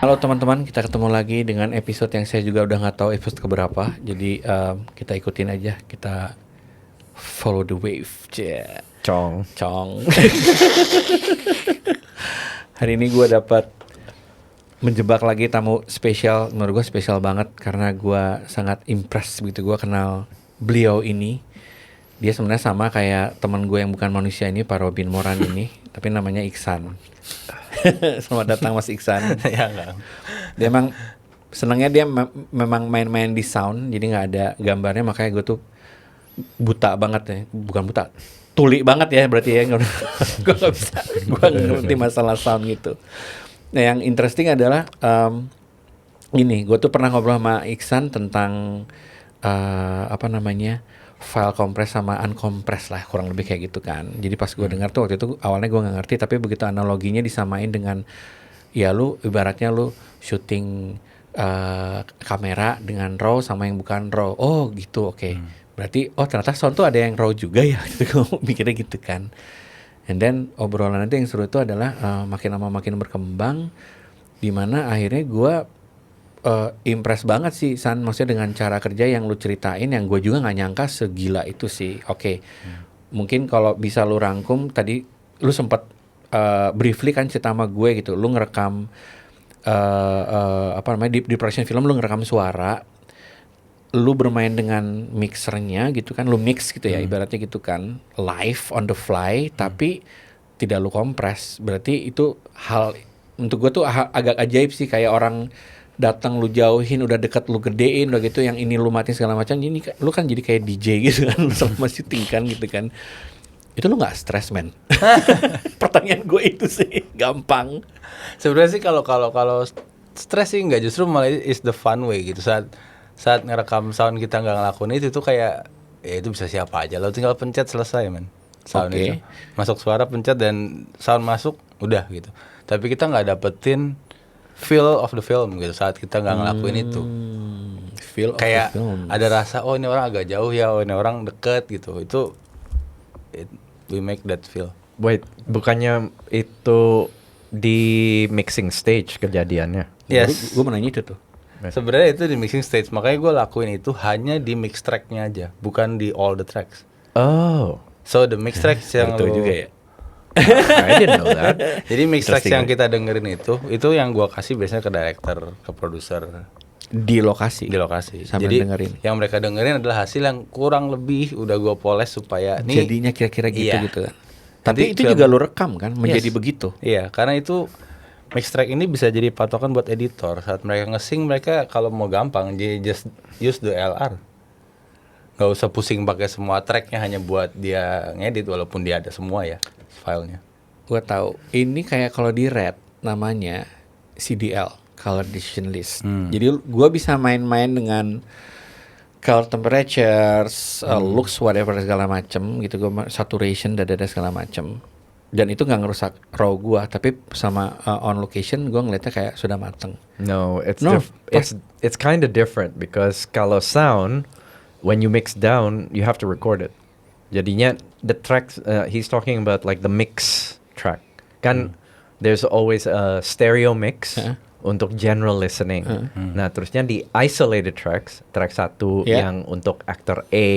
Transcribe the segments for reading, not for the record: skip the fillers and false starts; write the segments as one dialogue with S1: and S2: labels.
S1: Halo teman-teman, kita ketemu lagi dengan episode yang saya juga udah nggak tahu episode keberapa. Jadi kita ikutin aja, kita follow the wave.
S2: Cong.
S1: Hari ini gue dapat menjebak lagi tamu spesial. Menurut gue spesial banget karena gue sangat impress begitu gue kenal beliau ini. Dia sebenarnya sama kayak teman gue yang bukan manusia ini, Pak Robin Moran ini, tapi namanya Iksan. Selamat datang Mas Iksan.
S3: Ya enggak.
S1: Dia emang senangnya dia memang main-main di sound, jadi nggak ada gambarnya, makanya gue tuh buta banget ya, bukan buta, tuli banget ya berarti ya. Gue nggak bisa, gue nggak ngerti masalah sound gitu. Nah yang interesting adalah ini, gue tuh pernah ngobrol sama Iksan tentang file compress sama uncompress lah, kurang lebih kayak gitu kan. Jadi pas gue dengar tuh waktu itu awalnya gue nggak ngerti, tapi begitu analoginya disamain dengan ya lu ibaratnya lu syuting kamera dengan raw sama yang bukan raw. Oh gitu, oke. Berarti ternyata sound tuh ada yang raw juga ya. Gitu gue mikirnya gitu kan. And then obrolan nanti yang seru itu adalah makin lama makin berkembang, dimana akhirnya gue impress banget sih San, maksudnya dengan cara kerja yang lu ceritain, yang gue juga nggak nyangka segila itu sih. Oke. Mungkin kalau bisa lu rangkum tadi, lu sempat briefly kan cerita sama gue gitu, lu ngerekam di production film lu ngerekam suara, lu bermain dengan mixernya gitu kan, lu mix gitu ya ibaratnya gitu kan, live on the fly, tapi tidak lu kompres. Berarti itu hal untuk gue tuh agak ajaib sih, kayak orang datang lu jauhin, udah deket lu gedein, udah gitu yang ini lu matiin segala macam. Ini lu kan jadi kayak DJ gitu kan selama syuting kan gitu kan. Itu lu nggak stres men? Pertanyaan gue itu sih gampang.
S3: Sebenarnya sih kalau stres sih nggak, justru malah is the fun way gitu. Saat ngerekam sound kita nggak ngelakuin itu tuh kayak ya itu bisa siapa aja, lo tinggal pencet selesai men. Sound itu masuk suara, pencet dan sound masuk udah gitu. Tapi kita nggak dapetin feel of the film gitu saat kita nggak ngelakuin itu.
S1: Feel of
S3: kayak
S1: the film.
S3: ada rasa ini orang agak jauh ya, ini orang deket gitu. Itu we make that feel.
S2: Wait, bukannya itu di mixing stage kejadiannya?
S3: Yes.
S1: Gue mau nanya itu tuh.
S3: Sebenarnya itu di mixing stage, makanya gue lakuin itu hanya di mix tracknya aja, bukan di all the tracks.
S2: Oh,
S3: So the mix tracks yang
S1: Itu juga ya.
S2: I didn't know that.
S3: Jadi mix tracks
S1: Interesting,
S3: yang kita dengerin itu yang gue kasih biasanya ke director, ke produser
S1: Di lokasi.
S3: di lokasi.
S1: Sambil
S3: Jadi
S1: dengerin.
S3: yang mereka dengerin adalah hasil yang kurang lebih udah gue poles supaya nih.
S1: Jadinya kira-kira gitu
S3: Iya.
S1: gitu kan. Tapi
S3: Nanti
S1: itu
S3: film-
S1: juga lu rekam kan menjadi
S3: Yes.
S1: begitu.
S3: Iya, karena itu mix track ini bisa jadi patokan buat editor. Saat mereka nge-sync, mereka kalau mau gampang jadi just use the LR. Nggak usah pusing pakai semua tracknya hanya buat dia ngedit, walaupun dia ada semua ya filenya.
S1: Gua tahu. Ini kayak kalau di Red namanya CDL, Color Decision List. Jadi gua bisa main-main dengan color temperatures, looks, whatever segala macem gitu. Gua saturation, dada segala macem. Dan itu nggak ngerusak raw gua, tapi sama on location gua ngeliatnya kayak sudah mateng.
S2: No,
S1: No,
S2: it's kind of different because kalau sound, when you mix down, you have to record it. Jadinya the tracks he's talking about like the mix track. Kan there's always a stereo mix untuk general listening. Nah, terusnya di isolated tracks, track 1 yang untuk actor A,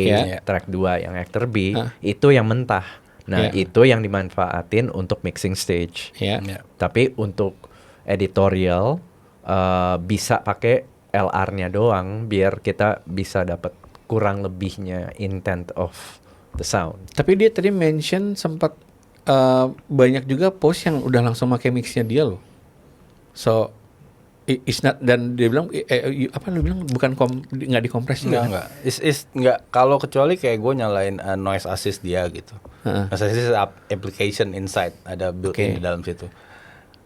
S2: track 2 yang actor B, itu yang mentah. Nah, itu yang dimanfaatin untuk mixing stage.
S3: Ya.
S2: Tapi untuk editorial bisa pakai LR-nya doang biar kita bisa dapat kurang lebihnya intent of the sound.
S1: Tapi dia tadi mention sempat banyak juga post yang udah langsung pakai mixnya dia loh. So it's not, dan dia bilang apa lu bilang bukan nggak dikompres juga.
S3: Enggak. Enggak, kalau kecuali kayak gue nyalain noise assist dia gitu. Noise assist application inside, ada built-in di dalam situ.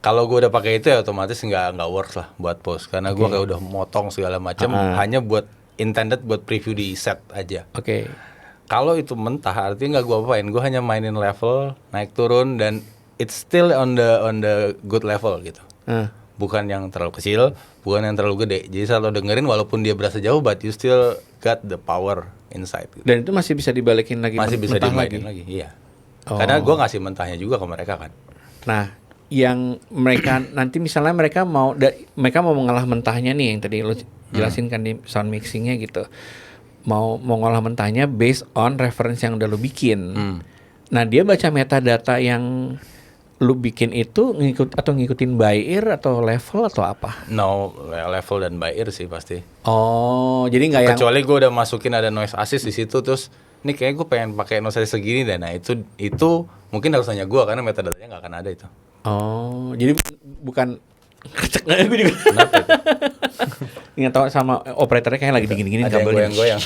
S3: Kalau gue udah pakai itu ya otomatis nggak works lah buat post, karena gue kayak udah motong segala macam hanya buat intended buat preview di set aja.
S1: Oke.
S3: Kalau itu mentah artinya nggak gue apain, gue hanya mainin level naik turun dan it's still on the good level gitu. Bukan yang terlalu kecil, bukan yang terlalu gede. Jadi saat lo dengerin walaupun dia berasa jauh, but you still got the power inside gitu.
S1: Dan itu masih bisa dibalikin lagi,
S3: Masih bisa
S1: mentah
S3: dimainin lagi, iya.
S1: Oh.
S3: Karena gue ngasih mentahnya juga ke mereka kan.
S1: Nah, yang mereka nanti misalnya mereka mau mengolah mentahnya nih yang tadi lo jelasin kan di sound mixingnya gitu, mau ngolah mentahnya based on reference yang udah lo bikin. Nah dia baca metadata yang lo bikin itu ngikutin by ear atau level atau apa?
S3: No, level dan by ear sih pasti.
S1: Oh jadi nggak yang
S3: Kecuali gue udah masukin ada noise assist di situ, terus ini kayaknya gue pengen pakai noise assist segini deh. Nah itu mungkin harus tanya gue karena metadatanya nggak akan ada itu.
S1: Oh, jadi bukan kecek nggak gue juga. Kenapa itu? Nggak tahu sama operatornya kayak lagi dingin-dingin
S3: Ada
S1: kabelnya.
S3: yang goyang.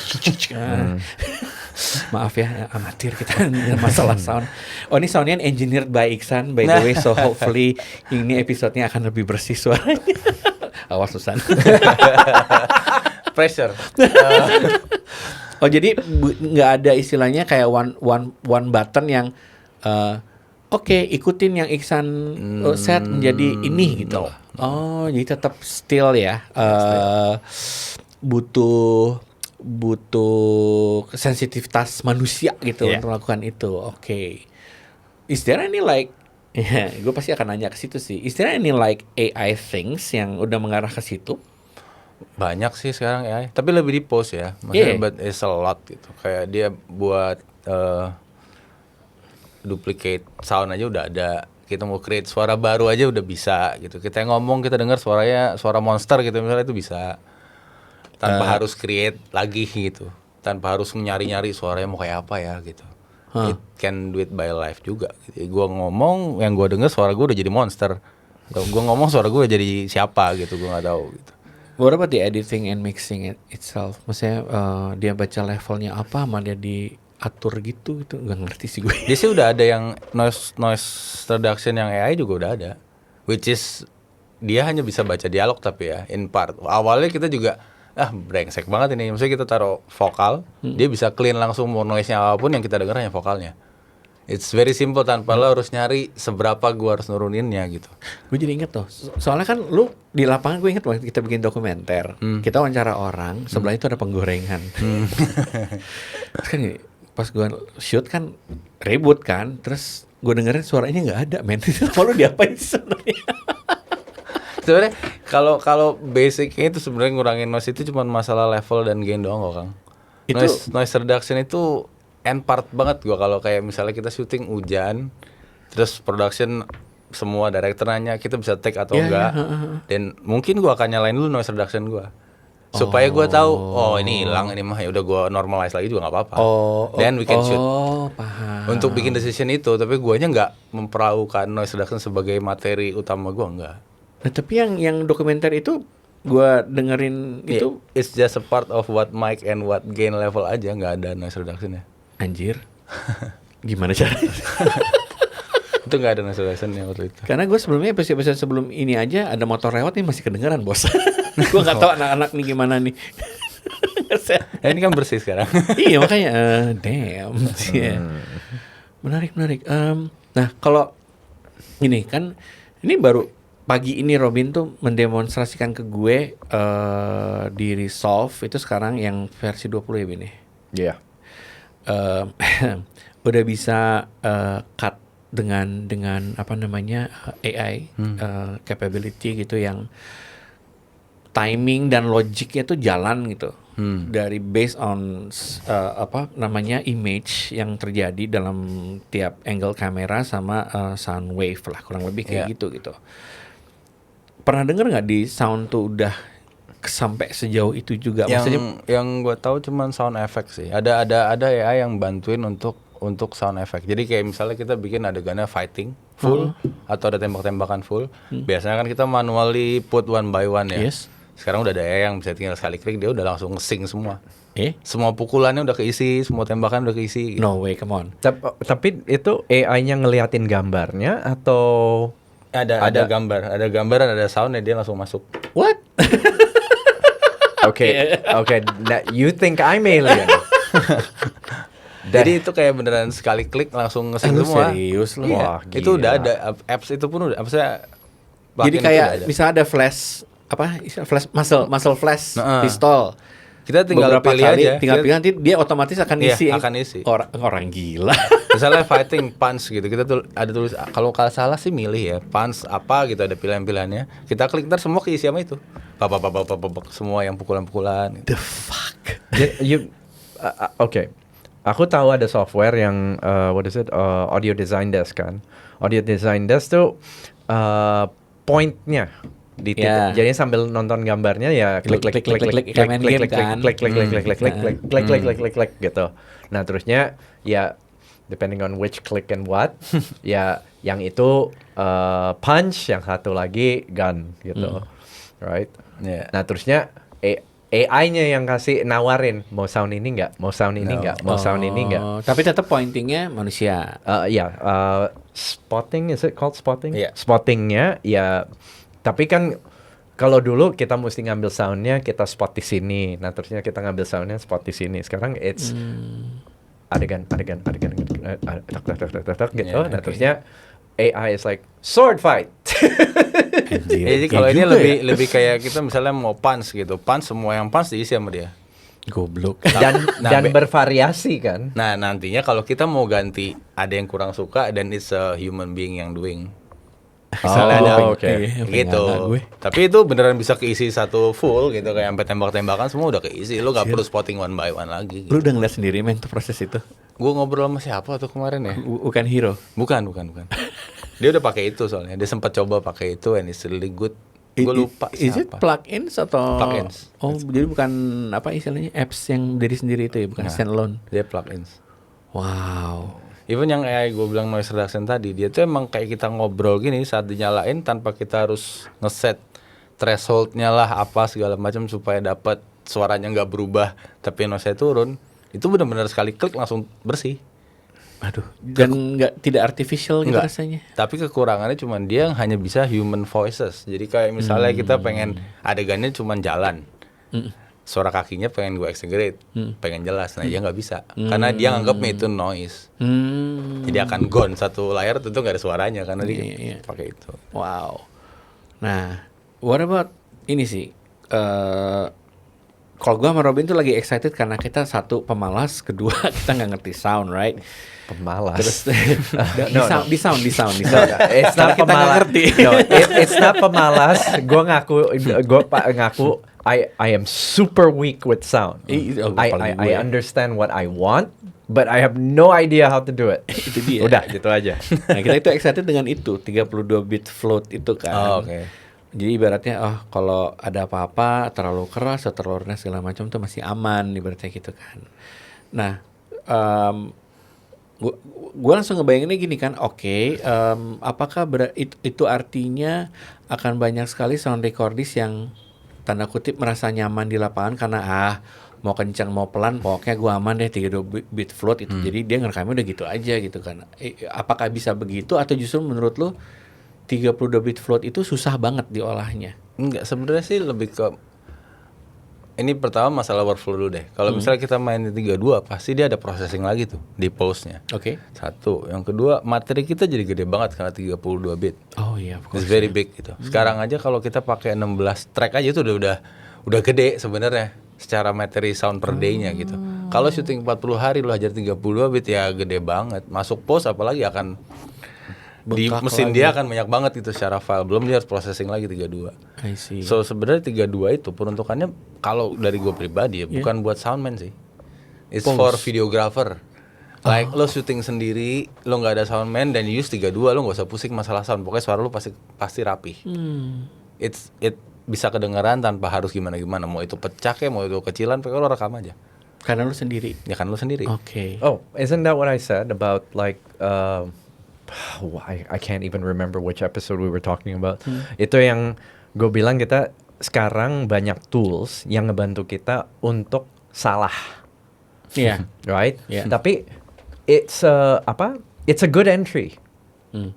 S1: Maaf ya, amatir kita masalah sound. Oh ini soundnya engineered by Iksan by the way, so hopefully ini episodenya akan lebih bersih suaranya. Awas Susan.
S3: Pressure.
S1: Oh jadi nggak ada istilahnya kayak one button yang oke, ikutin yang Iksan set menjadi ini gitu.
S3: No.
S1: Oh, jadi tetap still ya. Butuh sensitivitas manusia gitu untuk melakukan itu. Oke. Is there any like gue pasti akan nanya ke situ sih. Is there any like AI things yang udah mengarah ke situ?
S3: Banyak sih sekarang AI, tapi lebih di post ya. Maksudnya but it's a lot gitu. Kayak dia buat duplicate sound aja udah ada. Kita mau create suara baru aja udah bisa gitu. Kita ngomong, kita dengar suara monster gitu misalnya itu bisa. Tanpa harus create lagi gitu. Tanpa harus nyari-nyari suaranya mau kayak apa ya gitu. It can do it by live juga gitu. Gua ngomong, yang gua denger suara gua udah jadi monster. Atau gua ngomong suara gua udah jadi siapa gitu, gua enggak tahu gitu.
S1: What about the editing and mixing itself? Maksudnya dia baca levelnya apa sama dia diatur gitu nggak ngerti sih gue.
S3: Dia sih udah ada yang noise reduction yang AI juga udah ada, which is dia hanya bisa baca dialog tapi ya in part. Awalnya kita juga brengsek banget ini. Maksudnya kita taruh vokal, dia bisa clean langsung mau noise-nya apapun yang kita dengar hanya vokalnya. It's very simple tanpa lo harus nyari seberapa gua harus nuruninnya gitu.
S1: Gue jadi inget tuh, soalnya kan lu di lapangan gue inget waktu kita bikin dokumenter, kita wawancara orang, sebelah itu ada penggorengan. Terus kan gini, pas gue shoot kan ribut kan, terus gue dengerin suaranya nggak ada, men. Kalau diapain sih sebenarnya?
S3: Sebenarnya kalau basicnya itu sebenarnya ngurangin noise itu cuma masalah level dan gain doang kok, Kang. Noise reduction itu end part banget gua kalau kayak misalnya kita syuting hujan, terus production semua director nanya kita bisa take atau enggak, dan mungkin gua akan nyalain dulu noise reduction gua supaya gua tahu ini hilang ini mah ya udah gua normalize lagi juga nggak apa-apa. Then we can shoot.
S1: Paham.
S3: Untuk bikin decision itu, tapi guanya nggak memperlakukan noise reduction sebagai materi utama gua nggak.
S1: Nah, tapi yang dokumenter itu gua dengerin itu
S3: it's just a part of what mic and what gain level aja, nggak ada noise reduction ya.
S1: Anjir. Gimana caranya?
S3: Itu nggak ada noise reduction ya waktu itu.
S1: Karena gue sebelumnya episode sebelum ini aja ada motor lewat nih masih kedengeran bos. Gue nggak tahu anak-anak nih gimana nih.
S3: Ini kan bersih sekarang.
S1: Iya makanya damn. Menarik. Nah kalau ini kan ini baru pagi ini Robin tuh mendemonstrasikan ke gue di Resolve itu sekarang yang versi 20 ya Bin ya.
S2: Iya.
S1: Udah bisa cut dengan apa namanya AI capability gitu yang timing dan logiknya tuh jalan gitu dari based on apa namanya image yang terjadi dalam tiap angle kamera sama sound wave lah kurang lebih kayak gitu. Pernah denger nggak di sound tuh udah sampai sejauh itu juga?
S3: Yang gue tahu cuman sound effect sih. Ada AI yang bantuin untuk sound effect. Jadi kayak misalnya kita bikin adegannya fighting full atau ada tembak-tembakan full. Biasanya kan kita manually put one by one ya.
S1: Yes.
S3: Sekarang udah ada AI yang bisa tinggal sekali klik dia udah langsung nge-sync semua. Semua pukulannya udah keisi, semua tembakan udah keisi. Gitu.
S1: No way, come on.
S2: Tapi itu AI-nya ngeliatin gambarnya atau
S3: ada gambar, ada sound ya dia langsung masuk.
S1: What?
S2: Okay. Now you think I'm alien?
S3: Jadi itu kayak beneran sekali klik langsung nge-sync semua.
S1: Serius lu?
S2: Wah,
S3: Iya. Itu udah ada apps itu pun udah. Maksudnya
S1: jadi kayak bisa ada flash apa? Flash muscle flash pistol.
S3: Kita tinggal
S1: beberapa
S3: pilih
S1: kali,
S3: aja.
S1: tinggal
S3: Kita-
S1: pilih nanti dia otomatis akan
S3: Iya,
S1: isi.
S3: akan isi.
S1: Orang gila.
S3: Misalnya fighting punch gitu, kita ada tulis kalau salah sih milih ya punch apa gitu, ada pilihan-pilihannya. Kita klik ntar semua keisi sama itu. Semua yang pukulan-pukulan.
S1: The fuck.
S2: Okay. Aku tahu ada software yang what is it? Audio Design Desk kan. Audio Design Desk tuh pointnya di titik.
S1: Yeah.
S2: Jadi sambil nonton gambarnya ya klik
S1: kayak main game kan.
S2: klik gitu. Nah, terusnya ya depending on which click and what, ya yang itu punch, yang satu lagi gun gitu. Right?
S3: Yeah.
S2: Nah, terusnya AI-nya yang kasih nawarin mau sound ini nggak, mau sound ini nggak, mau sound ini nggak.
S1: Tapi tetap pointingnya manusia.
S2: Spotting, is it called spotting?
S3: Iya.
S2: Spottingnya ya, tapi kan kalau dulu kita mesti ngambil soundnya, kita spot di sini. Nah, terusnya kita ngambil soundnya, spot di sini. Sekarang it's adegan tak gitu.
S3: Yeah,
S2: Nah,
S3: okay.
S2: terusnya AI is like sword fight.
S3: Jadi kalau ini lebih kayak kita misalnya mau punch gitu, punch semua yang punch diisi sama dia.
S1: Goblok.
S2: dan
S3: Nah,
S2: bervariasi kan.
S3: Nah, nantinya kalau kita mau ganti, ada yang kurang suka dan it's a human being yang doing. Misalnya ada
S2: oke.
S3: gitu. Tapi itu beneran bisa keisi satu full gitu, kayak sampai tembak-tembakan semua udah keisi. Lu gak perlu spotting one by one lagi.
S1: Lu udah ngeliat sendiri men tuh proses itu.
S3: Gue ngobrol sama siapa tuh kemarin ya?
S1: Bukan hero.
S3: Bukan. Dia udah pakai itu soalnya. Dia sempat coba pakai itu and it's really good. Gue lupa
S1: Is it
S3: siapa.
S1: plugins atau
S3: Plugins.
S1: Oh, jadi bukan apa istilahnya apps yang dari sendiri itu ya, bukan
S3: Nah.
S1: standalone.
S3: Dia plugins.
S1: Wow.
S3: Even yang AI gue bilang noise reduction tadi, dia tuh emang kayak kita ngobrol gini saat dinyalain tanpa kita harus ngeset thresholdnya lah apa segala macam supaya dapat suaranya nggak berubah tapi noise-nya turun. Itu benar-benar sekali klik langsung bersih.
S1: Aduh. Dan tidak artificial gitu
S3: Nggak.
S1: rasanya.
S3: Tapi kekurangannya cuman dia hanya bisa human voices. Jadi kayak misalnya kita pengen adegannya cuman jalan. Suara kakinya pengen gue exaggerate, pengen jelas. Nah, dia nggak bisa. Karena dia nganggapnya itu noise. Jadi akan gone satu layar tentu nggak ada suaranya karena dia
S1: Iya.
S3: pakai itu.
S1: Wow. Nah, what about ini sih? Kalau gua sama Robin tuh lagi excited karena kita satu pemalas, kedua kita nggak ngerti sound, right?
S2: Pemalas.
S1: Terus di sound.
S2: It's not
S1: Karena kita nggak
S2: pemalas.
S1: ngerti.
S2: No, it's not pemalas. Gue ngaku I am super weak with sound. I understand what I want, but I have no idea how to do it.
S1: Itu dia.
S2: Udah gitu aja.
S1: Nah, kita itu excited dengan itu 32 bit float itu kan.
S3: Oh, oke.
S1: Jadi ibaratnya kalau ada apa-apa terlalu keras atau terlalu rendah segala macam tuh masih aman ibaratnya gitu kan. Nah, gua langsung ngebayanginnya gini kan, apakah itu artinya akan banyak sekali sound recordist yang tanda kutip merasa nyaman di lapangan karena mau kencang mau pelan pokoknya gua aman deh 32 bit float itu. Jadi dia ngerekamnya udah gitu aja gitu kan. Apakah bisa begitu atau justru menurut lu 32 bit float itu susah banget diolahnya?
S3: Enggak, sebenarnya sih lebih ke ini pertama masalah workflow dulu deh. Kalau misalnya kita main di 32 pasti dia ada processing lagi tuh di pause-nya.
S1: Oke.
S3: Satu, yang kedua materi kita jadi gede banget karena 32 bit.
S1: Oh iya, of course.
S3: It's very big gitu. Sekarang aja kalau kita pakai 16 track aja itu udah gede sebenarnya secara materi sound per day-nya gitu. Kalau syuting 40 hari lu ajar 32 bit ya gede banget. Masuk pause apalagi akan di
S1: Bengkak
S3: mesin
S1: lagi.
S3: dia akan banyak banget itu secara file. Belum dia harus processing lagi 32.
S1: I see.
S3: So sebenarnya 32 itu peruntukannya kalau dari gue pribadi ya bukan buat soundman sih. It's for videographer. Like lo syuting sendiri, lo nggak ada soundman dan you use 32, lo nggak usah pusing masalah sound. Pokoknya suara lo pasti rapi. It bisa kedengaran tanpa harus gimana. Mau itu pecah kayak mau itu kecilan, pokoknya lo rekam aja.
S1: Karena lu sendiri.
S3: Ya kan lo sendiri.
S1: Oke.
S2: Oh, isn't that what I said about like I can't even remember which episode we were talking about. Itu yang gue bilang kita sekarang banyak tools yang ngebantu kita untuk salah,
S1: Iya.
S2: right?
S1: Yeah.
S2: Tapi it's It's a good entry.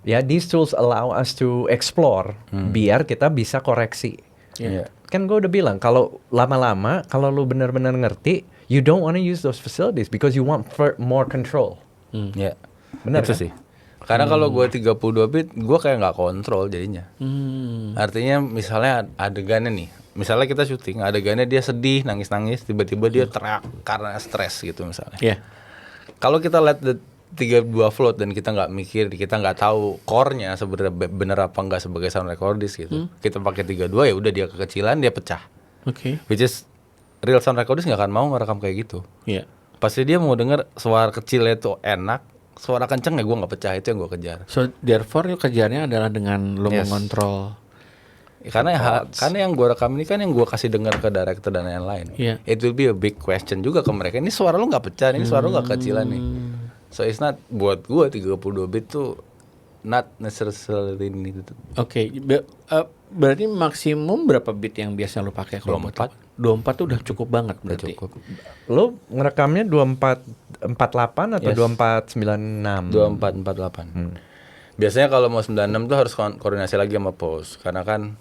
S2: Ya, these tools allow us to explore biar kita bisa koreksi.
S3: Iya.
S2: Kan gue udah bilang kalau lama-lama kalau lu benar-benar ngerti, you don't want to use those facilities because you want more control.
S3: Ya.
S2: Benar
S3: Itu
S2: kan?
S3: sih. Karena kalau gue 32 bit, gue kayak nggak kontrol jadinya.
S1: Hmm.
S3: Artinya misalnya adegannya nih, misalnya kita syuting, adegannya dia sedih, nangis-nangis, tiba-tiba dia teriak karena stres gitu misalnya.
S1: Iya.
S3: Kalau kita let the 32 float dan kita nggak mikir, kita nggak tahu core-nya sebenarnya bener apa nggak sebagai sound recordist gitu. Kita pakai 32 ya udah dia kekecilan, dia pecah.
S1: Oke.
S3: Which is real sound recordist nggak akan mau ngerekam kayak gitu.
S1: Iya.
S3: Pasti dia mau denger suara kecilnya itu enak, suara kenceng ya gue nggak pecah, itu yang gue kejar.
S1: So therefore lu kejarnya adalah dengan lo
S3: Yes.
S1: mengontrol.
S3: Karena yang gue rekam ini kan yang gue kasih dengar ke director dan lain-lain.
S1: Iya.
S3: It will be a big question juga ke mereka. Ini suara lu nggak pecah, ini suara lu nggak kecilan nih. So it's not, buat gue 32 bit tuh not necessarily needed.
S1: Oke, berarti maksimum berapa bit yang biasa lu pakai kalau buat
S3: 24.
S1: 24 tuh udah cukup banget
S3: Udah
S1: berarti.
S3: cukup.
S2: Lo ngerekamnya 2448 atau
S3: Yes.
S2: 2496?
S3: 2448. Biasanya kalau mau 96 tuh harus koordinasi lagi sama post. Karena kan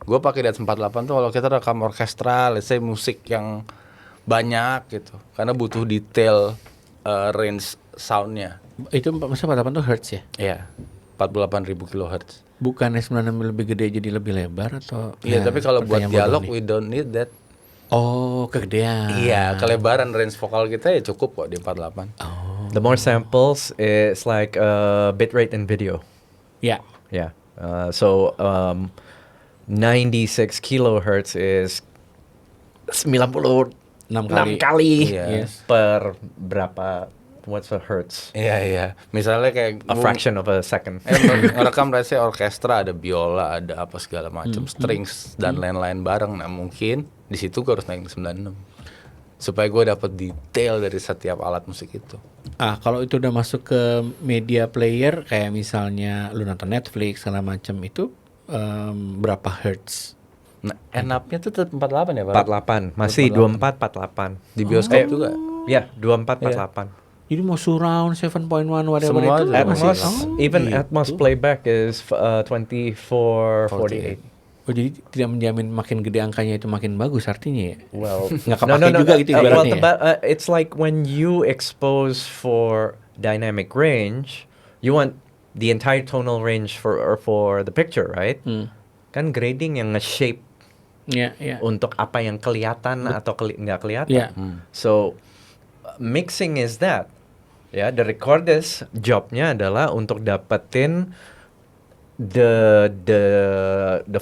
S3: gue pakai di atas 48 tuh kalau kita rekam orkestra, let's say musik yang banyak gitu. Karena butuh detail range soundnya.
S1: Itu maksudnya 48 tuh hertz ya?
S3: Iya, 48.000 kHz.
S1: Bukannya 96 lebih gede jadi lebih lebar atau?
S3: Iya, tapi kalau buat
S1: pertanyaan
S3: dialog
S1: bodoh nih.
S3: we don't need that.
S1: Oh, kegedean.
S3: Iya, kelebaran range vokal kita ya cukup kok di 48.
S1: Oh.
S2: The more samples is like bitrate in video.
S1: Ya.
S2: Yeah. So 96 kilohertz is 96
S1: 6
S2: kali
S3: Iya.
S1: Yes.
S2: per berapa? What's a hertz?
S3: Iya. Misalnya kayak
S2: A fraction of a second.
S3: ngerekam let's say orkestra, ada biola, ada apa segala macam, strings dan lain-lain bareng. Nah, mungkin di situ gue harus naikin 96 supaya gue dapat detail dari setiap alat musik itu.
S1: Ah, kalau itu udah masuk ke media player kayak misalnya lu nonton Netflix segala macam itu berapa hertz?
S3: Nah, enapnya tuh tetap 48 ya, Pak?
S2: 48, masih 2448.
S3: Di bioskop juga.
S2: Ya, 2448.
S1: Jadi mau surround 7.1 whatever
S3: Semua
S1: itu
S3: aja.
S1: masih.
S2: Atmos, even
S1: gitu.
S2: Atmos playback is 2448.
S1: Oh, jadi tidak menjamin makin gede angkanya itu makin bagus artinya ya?
S2: Well,
S1: Nggak kepake juga gitu ibaratnya ya?
S2: It's like when you expose for dynamic range, you want the entire tonal range for the picture, right? Kan grading yang nge-shape
S1: Iya, iya.
S2: untuk apa yang kelihatan atau nggak kelihatan.
S1: Iya.
S2: So mixing is that. Ya, the recordist jobnya adalah untuk dapetin the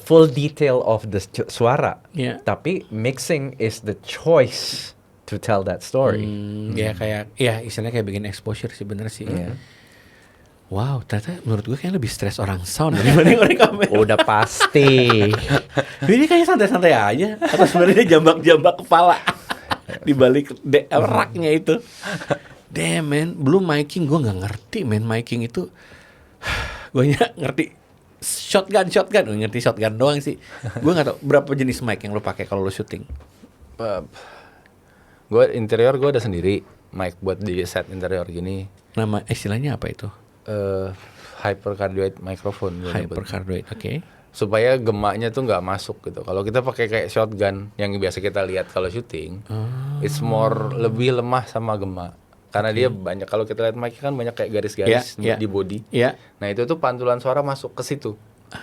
S2: full detail of the suara.
S1: Iya.
S2: Tapi mixing is the choice to tell that story.
S1: Ya kayak, ya istilahnya kayak bikin exposure sih, bener sih. Wow, ternyata menurut gue kayaknya lebih stres orang sound dibanding orang kamera.
S2: Udah pasti.
S1: Ini kayak santai-santai aja. Atau sebenarnya dia jambak-jambak kepala di balik raknya itu. Damn man, belum miking gue nggak ngerti man, miking itu. Gue ngerti shotgun, gue ngerti shotgun doang sih. Gue nggak tahu berapa jenis mic yang lo pakai kalau lo syuting.
S3: Gue interior gue ada sendiri mic buat di set interior gini.
S1: Nama istilahnya apa itu?
S3: Hypercardioid microphone gua nyebut.
S1: Hypercardioid, oke.
S3: Supaya gemaknya tuh nggak masuk gitu. Kalau kita pakai kayak shotgun yang biasa kita lihat kalau syuting, it's more lebih lemah sama gemak. Karena dia banyak, kalau kita lihat mic kan banyak kayak garis-garis
S1: Yeah, yeah.
S3: di body.
S1: Iya.
S3: Nah itu tuh pantulan suara masuk ke situ.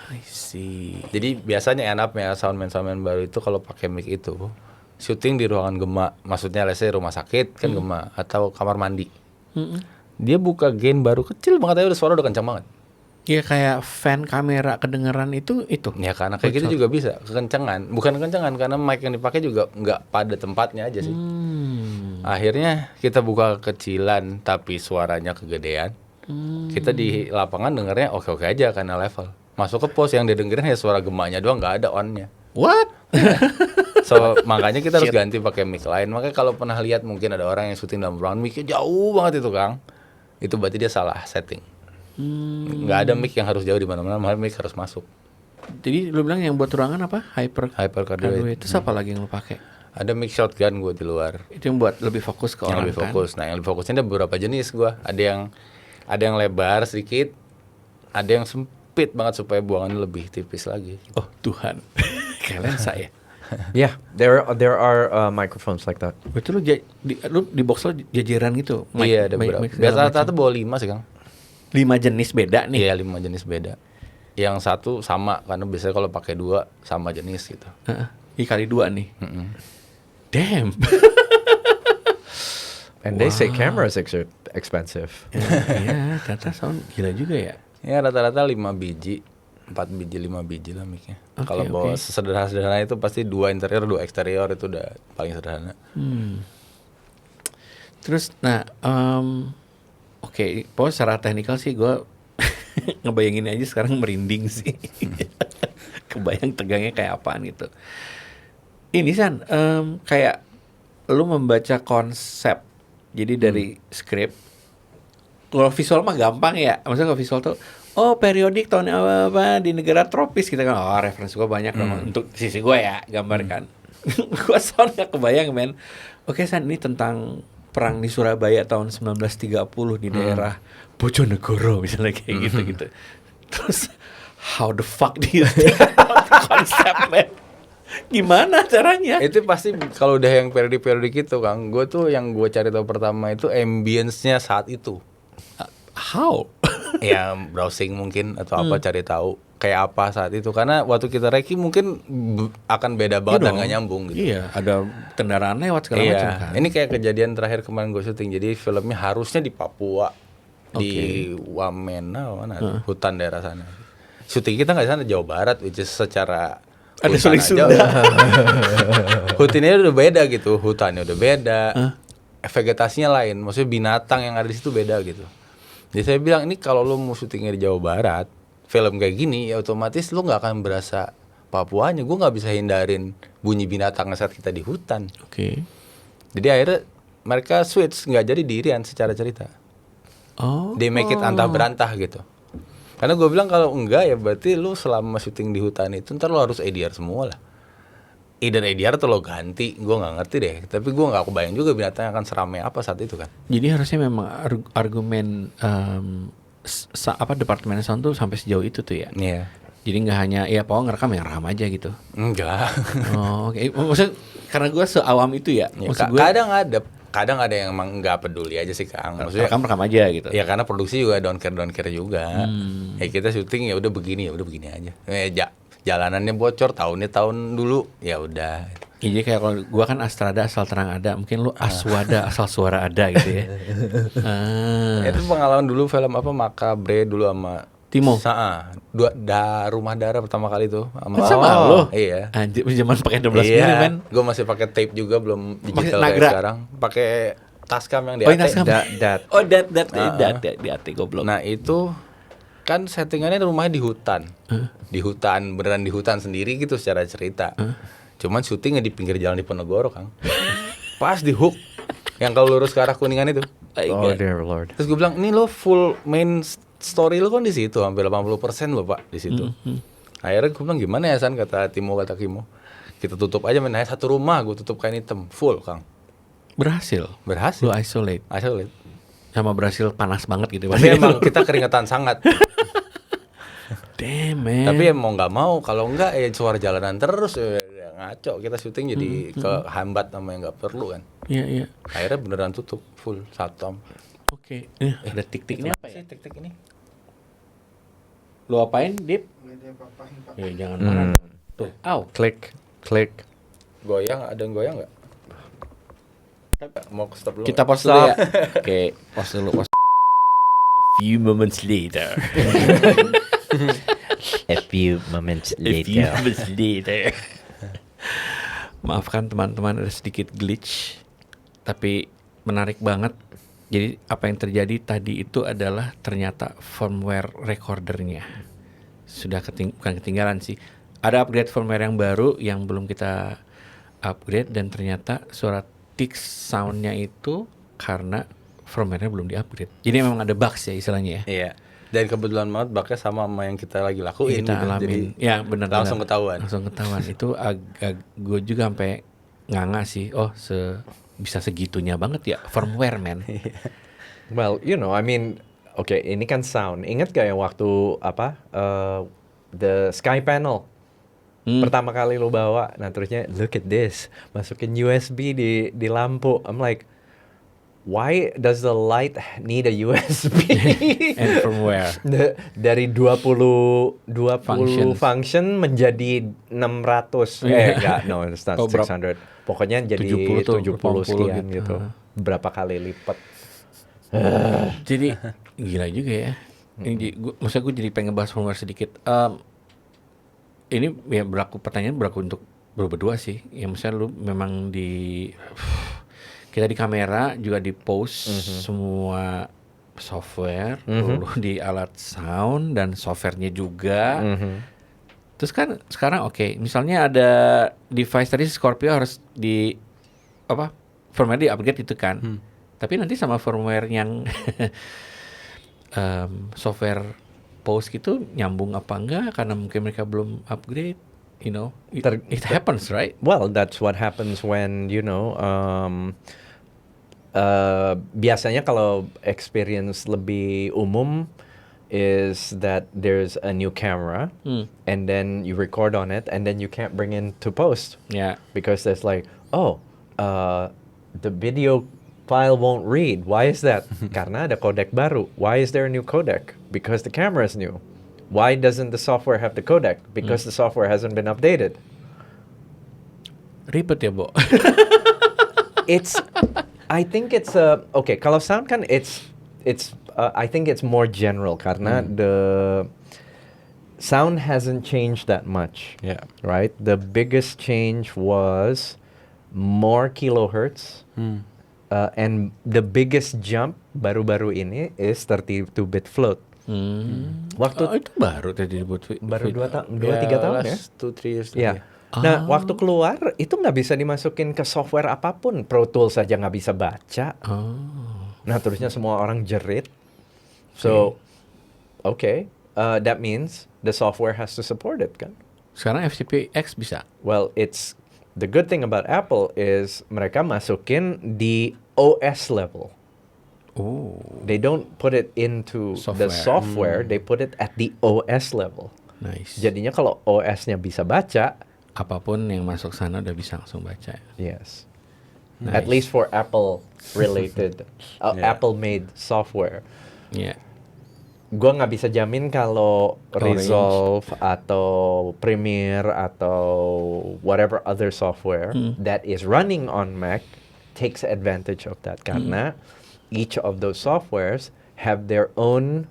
S1: I see.
S3: Jadi biasanya enaknya soundman baru itu kalau pakai mic itu syuting di ruangan gemak, maksudnya let's say rumah sakit kan gemak atau kamar mandi. Dia buka gain baru kecil banget aja udah suara udah kencang banget.
S1: Iya kayak fan kamera kedengeran itu.
S3: Ya karena kayak gitu juga bisa kekencangan, bukan kekencangan karena mic yang dipakai juga nggak pada tempatnya aja sih. Akhirnya kita buka kecilan tapi suaranya kegedean. Kita di lapangan dengernya oke-oke aja karena level. Masuk ke pos yang didengerin ya suara gemaknya doang, nggak ada onnya.
S1: What?
S3: So makanya kita harus ganti pakai mic lain. Makanya kalau pernah lihat mungkin ada orang yang syuting dalam ruangan mic-nya jauh banget itu Kang. Itu berarti dia salah setting. Nggak ada mic yang harus jauh di mana-mana, malah mic harus masuk.
S1: Jadi lu bilang yang buat ruangan apa?
S3: Hypercardioid.
S1: Itu apa lagi yang lu pakai?
S3: Ada mic shotgun gue di luar.
S1: Itu yang buat lebih fokus ke
S3: Yang
S1: orang
S3: lebih
S1: kan?
S3: fokus. Nah, yang lebih fokusnya ada beberapa jenis gue. Ada yang lebar sedikit, ada yang sempit banget supaya buangannya lebih tipis lagi.
S1: Oh Tuhan. Kayak lensa ya.
S2: Yeah, there are microphones like that.
S1: Betul lu di box lo jajaran gitu.
S3: Iya, ada beberapa. Biasa rata-rata bawa 5 sih, Kang.
S1: 5 jenis beda nih.
S3: Iya, 5 jenis beda. Yang satu sama karena biasanya kalau pakai 2 sama jenis gitu.
S1: kali 2 nih. Damn.
S2: And they say cameras expensive.
S1: Iya, ternyata sound gila juga ya.
S3: Ya rata-rata 5 biji, 4 biji, 5 biji lah mic-nya.
S1: Oke,
S3: Kalau bawa
S1: oke.
S3: sederhana itu pasti 2 interior, 2 eksterior itu udah paling sederhana.
S1: Terus, nah, oke, pokoknya secara teknikal sih gue ngebayangin aja sekarang merinding sih. Kebayang tegangnya kayak apaan gitu. Ini San, kayak lu membaca konsep, jadi dari skrip. Kalau visual mah gampang ya, maksudnya kalau visual tuh, oh periodik tahun apa di negara tropis kita kan, oh referensi gue banyak dong untuk sisi gue ya gambar kan. Gue soal gak kebayang men. Oke San, ini tentang perang di Surabaya tahun 1930 di daerah Bojonegoro misalnya kayak gitu. Terus how the fuck do you think about the concept man? Gimana caranya?
S3: Itu pasti kalau udah yang periode-periode gitu Kang, gue tuh yang gue cari tahu pertama itu ambience-nya saat itu.
S1: How?
S3: Ya browsing mungkin atau apa cari tahu kayak apa saat itu, karena waktu kita reki mungkin akan beda banget dan
S1: dong.
S3: gak nyambung gitu.
S1: Iya, ada kendaraan lewat segala macam kan.
S3: Ini kayak kejadian terakhir kemarin gue syuting. Jadi filmnya harusnya di Papua, di Wamena, mana hutan daerah sana. Syuting kita nggak di sana, Jawa Barat, which is secara
S1: Ada
S3: hutan
S1: suling
S3: aja
S1: Sunda.
S3: hutannya udah beda gitu, hutannya udah beda, vegetasinya lain, maksudnya binatang yang ada di situ beda gitu. Jadi saya bilang ini kalau lo mau syutingnya di Jawa Barat, film kayak gini ya otomatis lo nggak akan berasa Papuanya. Gue nggak bisa hindarin bunyi binatang saat kita di hutan.
S1: Oke.
S3: Jadi akhirnya mereka switch, nggak jadi dirian secara cerita.
S1: Oh.
S3: They make it antah berantah gitu. Karena gue bilang kalau enggak ya berarti lu selama syuting di hutan itu ntar lu harus ADR semua lah. Either ADR atau lo ganti, gue nggak ngerti deh. Tapi gue nggak kebayang juga binatang akan seramai apa saat itu kan.
S1: Jadi harusnya memang argumen departemen sound tuh sampai sejauh itu tuh ya.
S3: Iya.
S1: Jadi nggak hanya ya pokoknya ngerekam yang ram aja gitu.
S3: Enggak.
S1: Oh, oke. Maksudnya karena gue seawam itu ya.
S3: Ya,
S1: Maksud gue
S3: kadang ada yang emang nggak peduli aja sih Kang. Maksudnya
S1: rekam aja gitu.
S3: ya karena produksi juga don't care juga. Ya kita syuting ya udah begini aja. Jalanannya bocor, tahun dulu ya udah.
S1: Jadi kayak kalau gue kan Astrada asal terang ada, mungkin lu Aswada asal suara ada gitu ya.
S3: Itu pengalaman dulu film apa Makabre dulu sama
S1: Timo.
S3: Rumah Darah pertama kali tuh
S1: Sama lo?
S3: Iya.
S1: Anjir, zaman pakai 12 mili men.
S3: Gue masih pakai tape juga, belum digital
S1: Nagra.
S3: kayak sekarang. Pakai Tascam yang di
S1: Oh,
S3: AT.
S1: Tascam.
S2: Dat.
S1: Oh, dat di hati goblok.
S3: Nah itu kan settingannya rumahnya di hutan, beneran di hutan sendiri gitu secara cerita. Cuman syutingnya di pinggir jalan di Ponorogo Kang. Pas di hook, yang kalau lurus ke arah Kuningan itu.
S2: Oh dear Lord.
S3: Terus gue bilang, ini lo full main story lo kan di situ, hampir 80% lo Pak di situ. Akhirnya gue bilang gimana ya San, kata Kimo, kita tutup aja main satu rumah, gue tutup kain hitam full Kang.
S1: Berhasil.
S3: Berhasil.
S1: Lu isolate. Sama berhasil panas banget gitu.
S3: Tapi emang kita keringetan sangat.
S1: Damn man.
S3: Tapi ya mau nggak mau, kalau nggak ya suara jalanan terus ya ngaco. Kita syuting jadi kehambat sama yang nggak perlu kan.
S1: Iya.
S3: Akhirnya beneran tutup full satom.
S1: Oke. Ada tik-tik ini apa ya?
S3: Tik-tik ini.
S1: Lu apain, Dip? Ya jangan marah. Tuh, au.
S2: Click.
S3: Goyang, ada yang goyang nggak? Mau stop dulu.
S1: Kita pause dulu ya. Oke, pause dulu. A few moments later.
S2: A few moments
S1: later. Maafkan teman-teman ada sedikit glitch, tapi menarik banget. Jadi apa yang terjadi tadi itu adalah ternyata firmware recordernya sudah bukan ketinggalan sih. Ada upgrade firmware yang baru yang belum kita upgrade, dan ternyata suara Tix soundnya itu karena firmware-nya belum di-upgrade. Jadi memang ada bugs ya istilahnya ya.
S3: Iya. Dan kebetulan banget baknya sama yang kita lagi lakuin.
S1: Kita
S3: gitu.
S1: alamin.
S3: Jadi
S1: Ya benar.
S3: langsung ketahuan.
S1: Itu agak gue juga sampai nganga sih. Oh, bisa segitunya banget ya firmware man.
S2: Well, you know, I mean, okay, ini kan sound. Ingat gak yang waktu the sky panel pertama kali lo bawa, nah terusnya look at this, masukin USB di lampu. I'm like, why does the light need a USB?
S1: And firmware.
S2: Dari 20
S1: Functions.
S2: function menjadi 600. Enggak, no, it's not
S1: Oh,
S2: 600. Pokoknya jadi
S1: 70 tuh,
S2: 70 sekian
S1: 80
S2: gitu. Berapa kali lipat.
S1: Jadi gila juga ya. Maksudnya gue jadi pengen bahas firmware sedikit. Ini ya pertanyaan berlaku untuk berdua sih. Ya misalnya lu memang kita di kamera juga di post semua software, lu di alat sound dan softwarenya juga. Terus kan sekarang misalnya ada device tadi Scorpio harus firmware di upgrade itu kan. Tapi nanti sama firmware yang software post gitu nyambung apa enggak karena mungkin mereka belum upgrade, it happens, right?
S2: Well, that's what happens when biasanya kalau experience lebih umum is that there's a new camera and then you record on it and then you can't bring in to post
S1: Ya.
S2: because there's like, the video file won't read. Why is that? Karena ada codec baru. Why is there a new codec? Because the camera is new. Why doesn't the software have the codec? Because the software hasn't been updated.
S1: Ribet ya, Bo.
S2: I think it's kalau sound kan I think it's more general karena the sound hasn't changed that much.
S3: Yeah.
S2: Right? The biggest change was more kilohertz. And the biggest jump baru-baru ini is 32-bit float. Waktu
S1: itu baru tadi buat
S2: baru 2-3 tahun ya.
S3: 2-3 years.
S2: Ya. Nah, waktu keluar itu nggak bisa dimasukin ke software apapun. Pro Tools saja nggak bisa baca. Nah, terusnya semua orang jerit. So, that means the software has to support it kan.
S1: Sekarang FCPX bisa.
S2: Well, the good thing about Apple is mereka masukin di OS level.
S1: Oh,
S2: They don't put it into the software, they put it at the OS level.
S1: nice.
S2: Jadinya kalau OS-nya bisa baca,
S1: Apapun yang masuk sana udah bisa langsung baca.
S2: yes.
S1: Nice.
S2: At least for Apple related,
S3: Yeah.
S2: Apple made software.
S1: Ya.
S2: Gua nggak bisa jamin kalau
S1: Orange.
S2: Resolve atau Premiere atau whatever other software that is running on Mac takes advantage of that karena each of those softwares have their own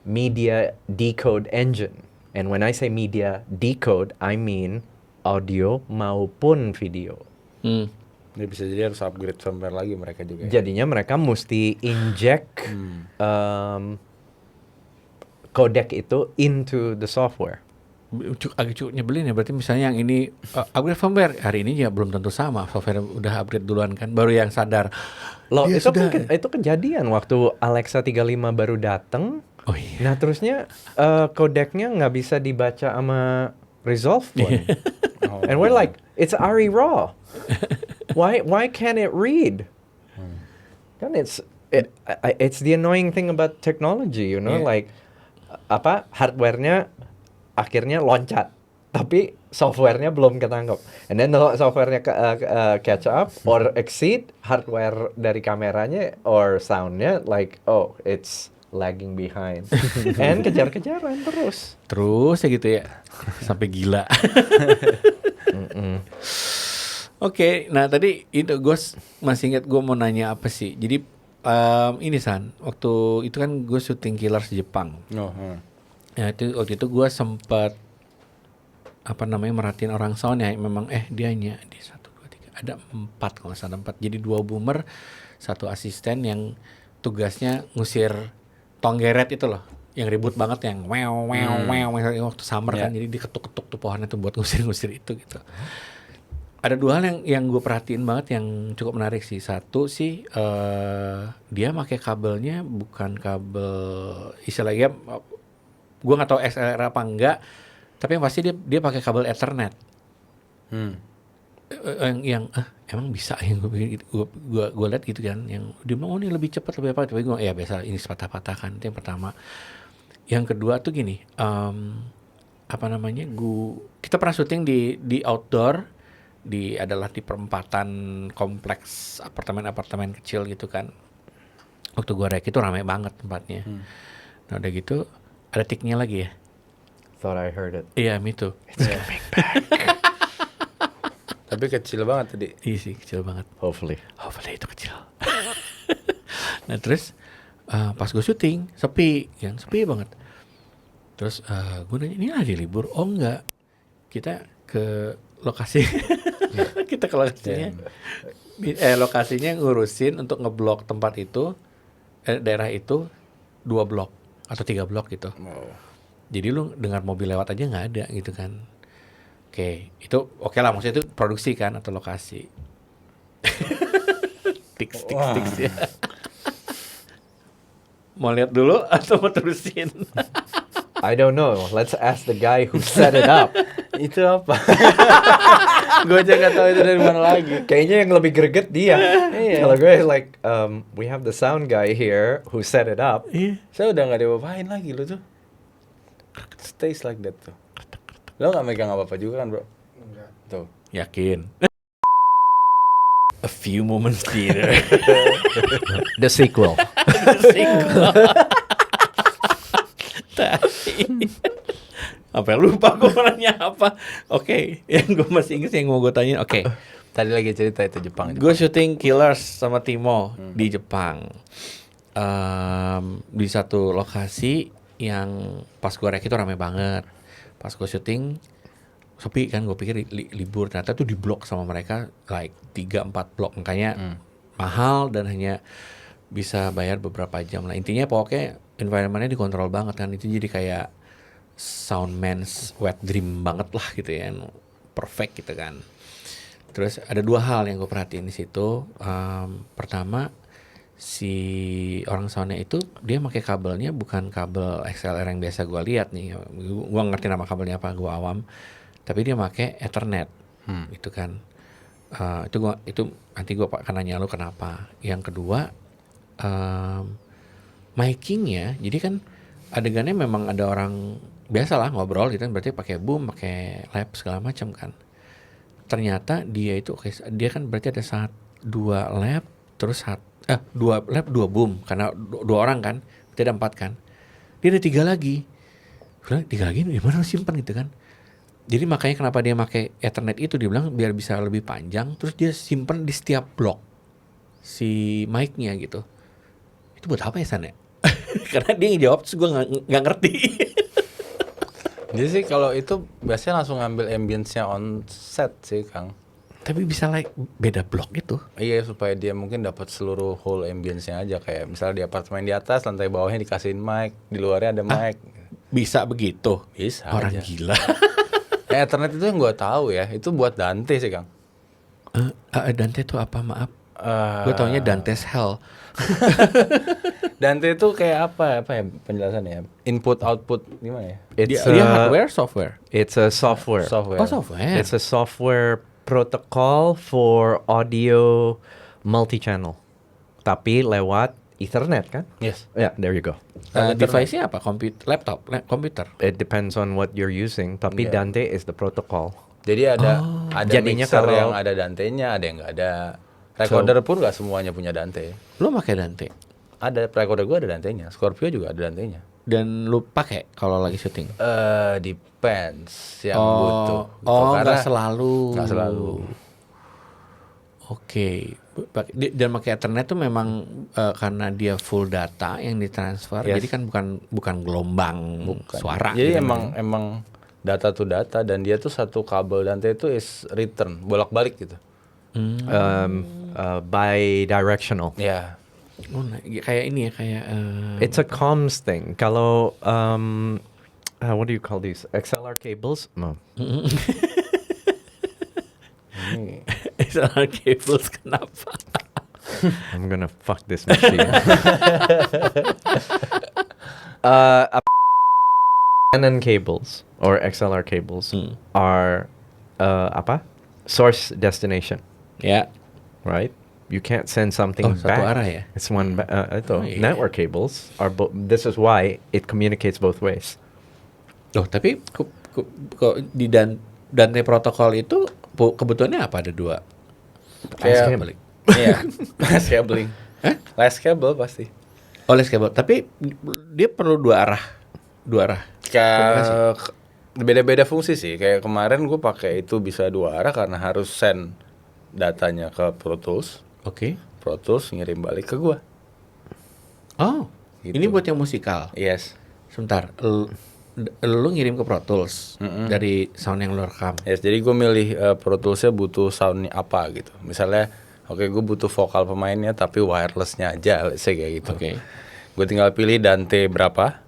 S2: media decode engine. And when I say media decode, I mean audio maupun video.
S3: Dia bisa jadi harus upgrade firmware lagi mereka juga.
S2: Jadinya mereka mesti inject codec itu into the software.
S1: Agak cukup nyebelin ya, berarti misalnya yang ini upgrade firmware hari ini ya belum tentu sama, software udah upgrade duluan kan, baru yang sadar.
S2: Loh,
S1: Ya
S2: itu
S1: sudah.
S2: itu kejadian waktu Alexa 35 baru dateng.
S1: Oh iya.
S2: Nah, terusnya codecnya nggak bisa dibaca sama Resolve pun. And we're like, it's ARRI raw. Why can't it read? Kan it's the annoying thing about technology,
S1: Yeah.
S2: like hardware-nya akhirnya loncat, tapi software-nya belum ketangkep. And then kalau software-nya catch up or exceed hardware dari kameranya or sound-nya, like, it's lagging behind. And kejar-kejaran terus.
S1: Terus ya gitu ya, sampai gila. Oke, nah tadi itu gue masih ingat gue mau nanya apa sih. Jadi ini San, waktu itu kan gue syuting Killers di Jepang. Ya itu waktu itu gue sempat merhatiin orang sound ya, memang dianya di 1, 2, 3 ada 4 kalau nggak salah 4. Jadi 2 boomer, 1 asisten yang tugasnya ngusir tonggeret itu loh, yang ribut banget yang wow waktu summer kan, jadi diketuk-ketuk tuh pohonnya tuh buat ngusir itu gitu. Ada 2 hal yang gue perhatiin banget yang cukup menarik sih. Satu sih dia pakai kabelnya bukan kabel istilahnya, gue nggak tahu XLR apa enggak, tapi yang pasti dia pakai kabel Ethernet. Yang emang bisa yang gue lihat gitu kan, yang dia bilang ini lebih cepat lebih apa, tapi gue ya biasa ini sepatah-patah kan. Itu yang pertama. Yang kedua tuh gini, kita pernah syuting di outdoor, adalah di perempatan kompleks apartemen kecil gitu kan. Waktu gue rek itu ramai banget tempatnya. Nah udah gitu ada tiknya lagi ya.
S2: Thought I heard it.
S1: Iya, me too.
S3: Tapi kecil banget tadi.
S1: Iya sih, kecil banget.
S2: Hopefully.
S1: Hopefully itu kecil. Nah terus pas gue syuting sepi banget. Terus gue nanya, ini hari libur? Oh enggak, kita ke lokasi. Kita ke lokasinya. Lokasinya ngurusin untuk ngeblok tempat itu, daerah itu 2 blok atau 3 blok gitu. Jadi lu dengar mobil lewat aja nggak ada gitu kan. Oke, itu oke lah, maksudnya itu produksi kan atau lokasi. Tiks ya. Mau lihat dulu atau mau terusin?
S2: I don't know. Let's ask the guy who set it up.
S3: Itu apa? Gue aja nggak tahu itu dari mana lagi.
S2: Kayaknya yang lebih greget dia.
S3: Iya.
S2: Kalau gue like, we have the sound guy here who set it up.
S1: Iya.
S3: Saya udah nggak diapa-apain lagi lu tuh. Stays like that tuh. Lo nggak megang apa-apa juga kan bro? Enggak. Tuh.
S1: Yakin. A few moments later.
S2: The sequel.
S1: Apa lupa gue nanya apa. Oke, yang gue masih ingat yang mau gue tanya. Oke.
S3: Tadi lagi cerita itu Jepang.
S1: Gue syuting Killers sama Timo di Jepang. Di satu lokasi yang pas gue rek itu ramai banget. Pas gue syuting sepi kan, gue pikir libur, ternyata tuh di blok sama mereka like 3-4 blok, makanya mahal dan hanya bisa bayar beberapa jam lah. Intinya pokoknya environment-nya dikontrol banget kan, itu jadi kayak soundman's wet dream banget lah gitu ya, perfect gitu kan. Terus ada 2 hal yang gue perhatiin di situ. Pertama, si orang soundnya itu dia pakai kabelnya bukan kabel XLR yang biasa gue lihat nih. Gue ngerti nama kabelnya apa, gue awam. Tapi dia pakai Ethernet, gitu kan. Itu nanti gue akan nanya lu kenapa. Yang kedua, micingnya, jadi kan adegannya memang ada orang biasa lah ngobrol gitu kan, berarti pakai boom, pakai lab segala macam kan. Ternyata dia itu dia kan berarti ada 2 lab, terus 2 lab 2 boom karena 2 orang kan, berarti ada 4 kan. Dia ada 3 lagi. Bilang 3 lagi di mana simpan gitu kan. Jadi makanya kenapa dia pakai Ethernet itu, dia bilang biar bisa lebih panjang, terus dia simpen di setiap blok si mic-nya gitu. Itu buat apa ya San ya? Karena dia ngejawab terus gue nggak ngerti.
S3: Jadi sih kalau itu biasanya langsung ngambil ambience-nya on set sih Kang.
S1: Tapi bisa like beda blok gitu.
S3: Iya, supaya dia mungkin dapat seluruh whole ambience-nya aja, kayak misalnya di apartemen di atas lantai bawahnya dikasihin mic, di luarnya ada mic.
S1: Bisa begitu?
S3: Bisa
S1: Orang
S3: aja.
S1: gila.
S3: Ethernet itu yang gue tahu ya, itu buat Dante sih Kang.
S1: Dante itu apa, maaf? Gue taunya Dante's Hell.
S3: Dante itu kayak apa ya penjelasannya? Input output gimana ya?
S1: Dia hardware, software?
S2: It's a software.
S3: Software.
S1: Oh, software.
S2: It's a software protocol for audio multi-channel. Tapi lewat Ethernet kan?
S3: Yes.
S2: Yeah, there you go.
S1: Device-nya apa? Laptop, komputer.
S2: It depends on what you're using. Tapi
S3: Yeah.
S2: Dante is the protocol.
S3: Jadi ada
S2: Jadinya
S3: mixer
S2: kalau-
S3: yang ada Dante-nya, ada yang nggak ada. Recorder pun nggak semuanya punya Dante.
S1: Lo pakai Dante?
S3: Ada recorder gue ada Dante-nya, Scorpio juga ada Dante-nya.
S1: Dan lu pakai kalau lagi syuting?
S3: Depends yang butuh. Gitu. Karena
S1: Nggak selalu.
S3: nggak selalu.
S1: Oke. Dan pakai Ethernet tuh memang karena dia full data yang ditransfer,
S3: Yes.
S1: jadi kan bukan gelombang suara.
S3: Jadi
S1: gitu.
S3: emang data to data, dan dia tuh satu kabel Dante itu is return, bolak-balik gitu.
S2: Bidirectional.
S3: Ya.
S1: Oh, kayak ini ya, kayak
S2: It's a comms thing. Kalau what do you call these? XLR cables? No.
S1: XLR cables kenapa?
S2: I'm gonna fuck this machine. Canon cables or XLR cables are apa? Source destination,
S1: Ya.
S2: right? You can't send something
S1: Satu
S2: back.
S1: arah ya?
S2: It's one. Itu
S1: Oh, iya.
S2: network cables are. This is why it communicates both ways.
S1: Loh, tapi kok di Dante protokol itu kebutuhannya apa ada 2?
S3: Kayak
S1: Balik.
S3: Iya. Last cabling. Last cable pasti.
S1: Oleh skateboard, tapi dia perlu dua arah. Komunikasi.
S3: Beda-beda fungsi sih. Kayak kemarin gue pakai itu bisa 2 arah karena harus send datanya ke Pro Tools.
S1: Oke.
S3: Pro Tools ngirim balik ke gue.
S1: Oh,
S3: Gitu.
S1: ini buat yang musikal.
S3: Yes.
S1: Sebentar, lu ngirim ke Pro Tools dari sound yang lu rekam.
S3: Yes, jadi gue milih Pro Tools-nya butuh soundnya apa gitu. Misalnya, oke, gue butuh vokal pemainnya tapi wirelessnya aja, let's say kayak gitu.
S1: Oke.
S3: Gue tinggal pilih Dante berapa.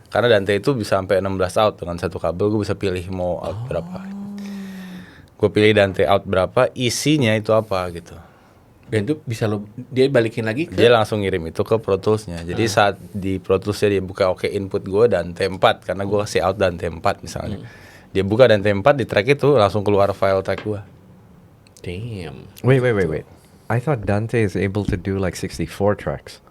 S3: Karena Dante itu bisa sampai 16 out dengan satu kabel, gue bisa pilih mau out berapa. Gue pilih Dante out berapa, isinya itu apa gitu.
S1: Dan itu bisa dia balikin lagi ke
S3: Dia langsung ngirim itu ke Pro Tools-nya. Jadi saat di Pro Tools-nya dia buka oke input gue Dante 4 karena gue kasih out Dante 4 misalnya. Dia buka Dante 4 di track itu langsung keluar file track gue.
S1: Damn.
S2: Wait. I thought Dante is able to do like 64 tracks.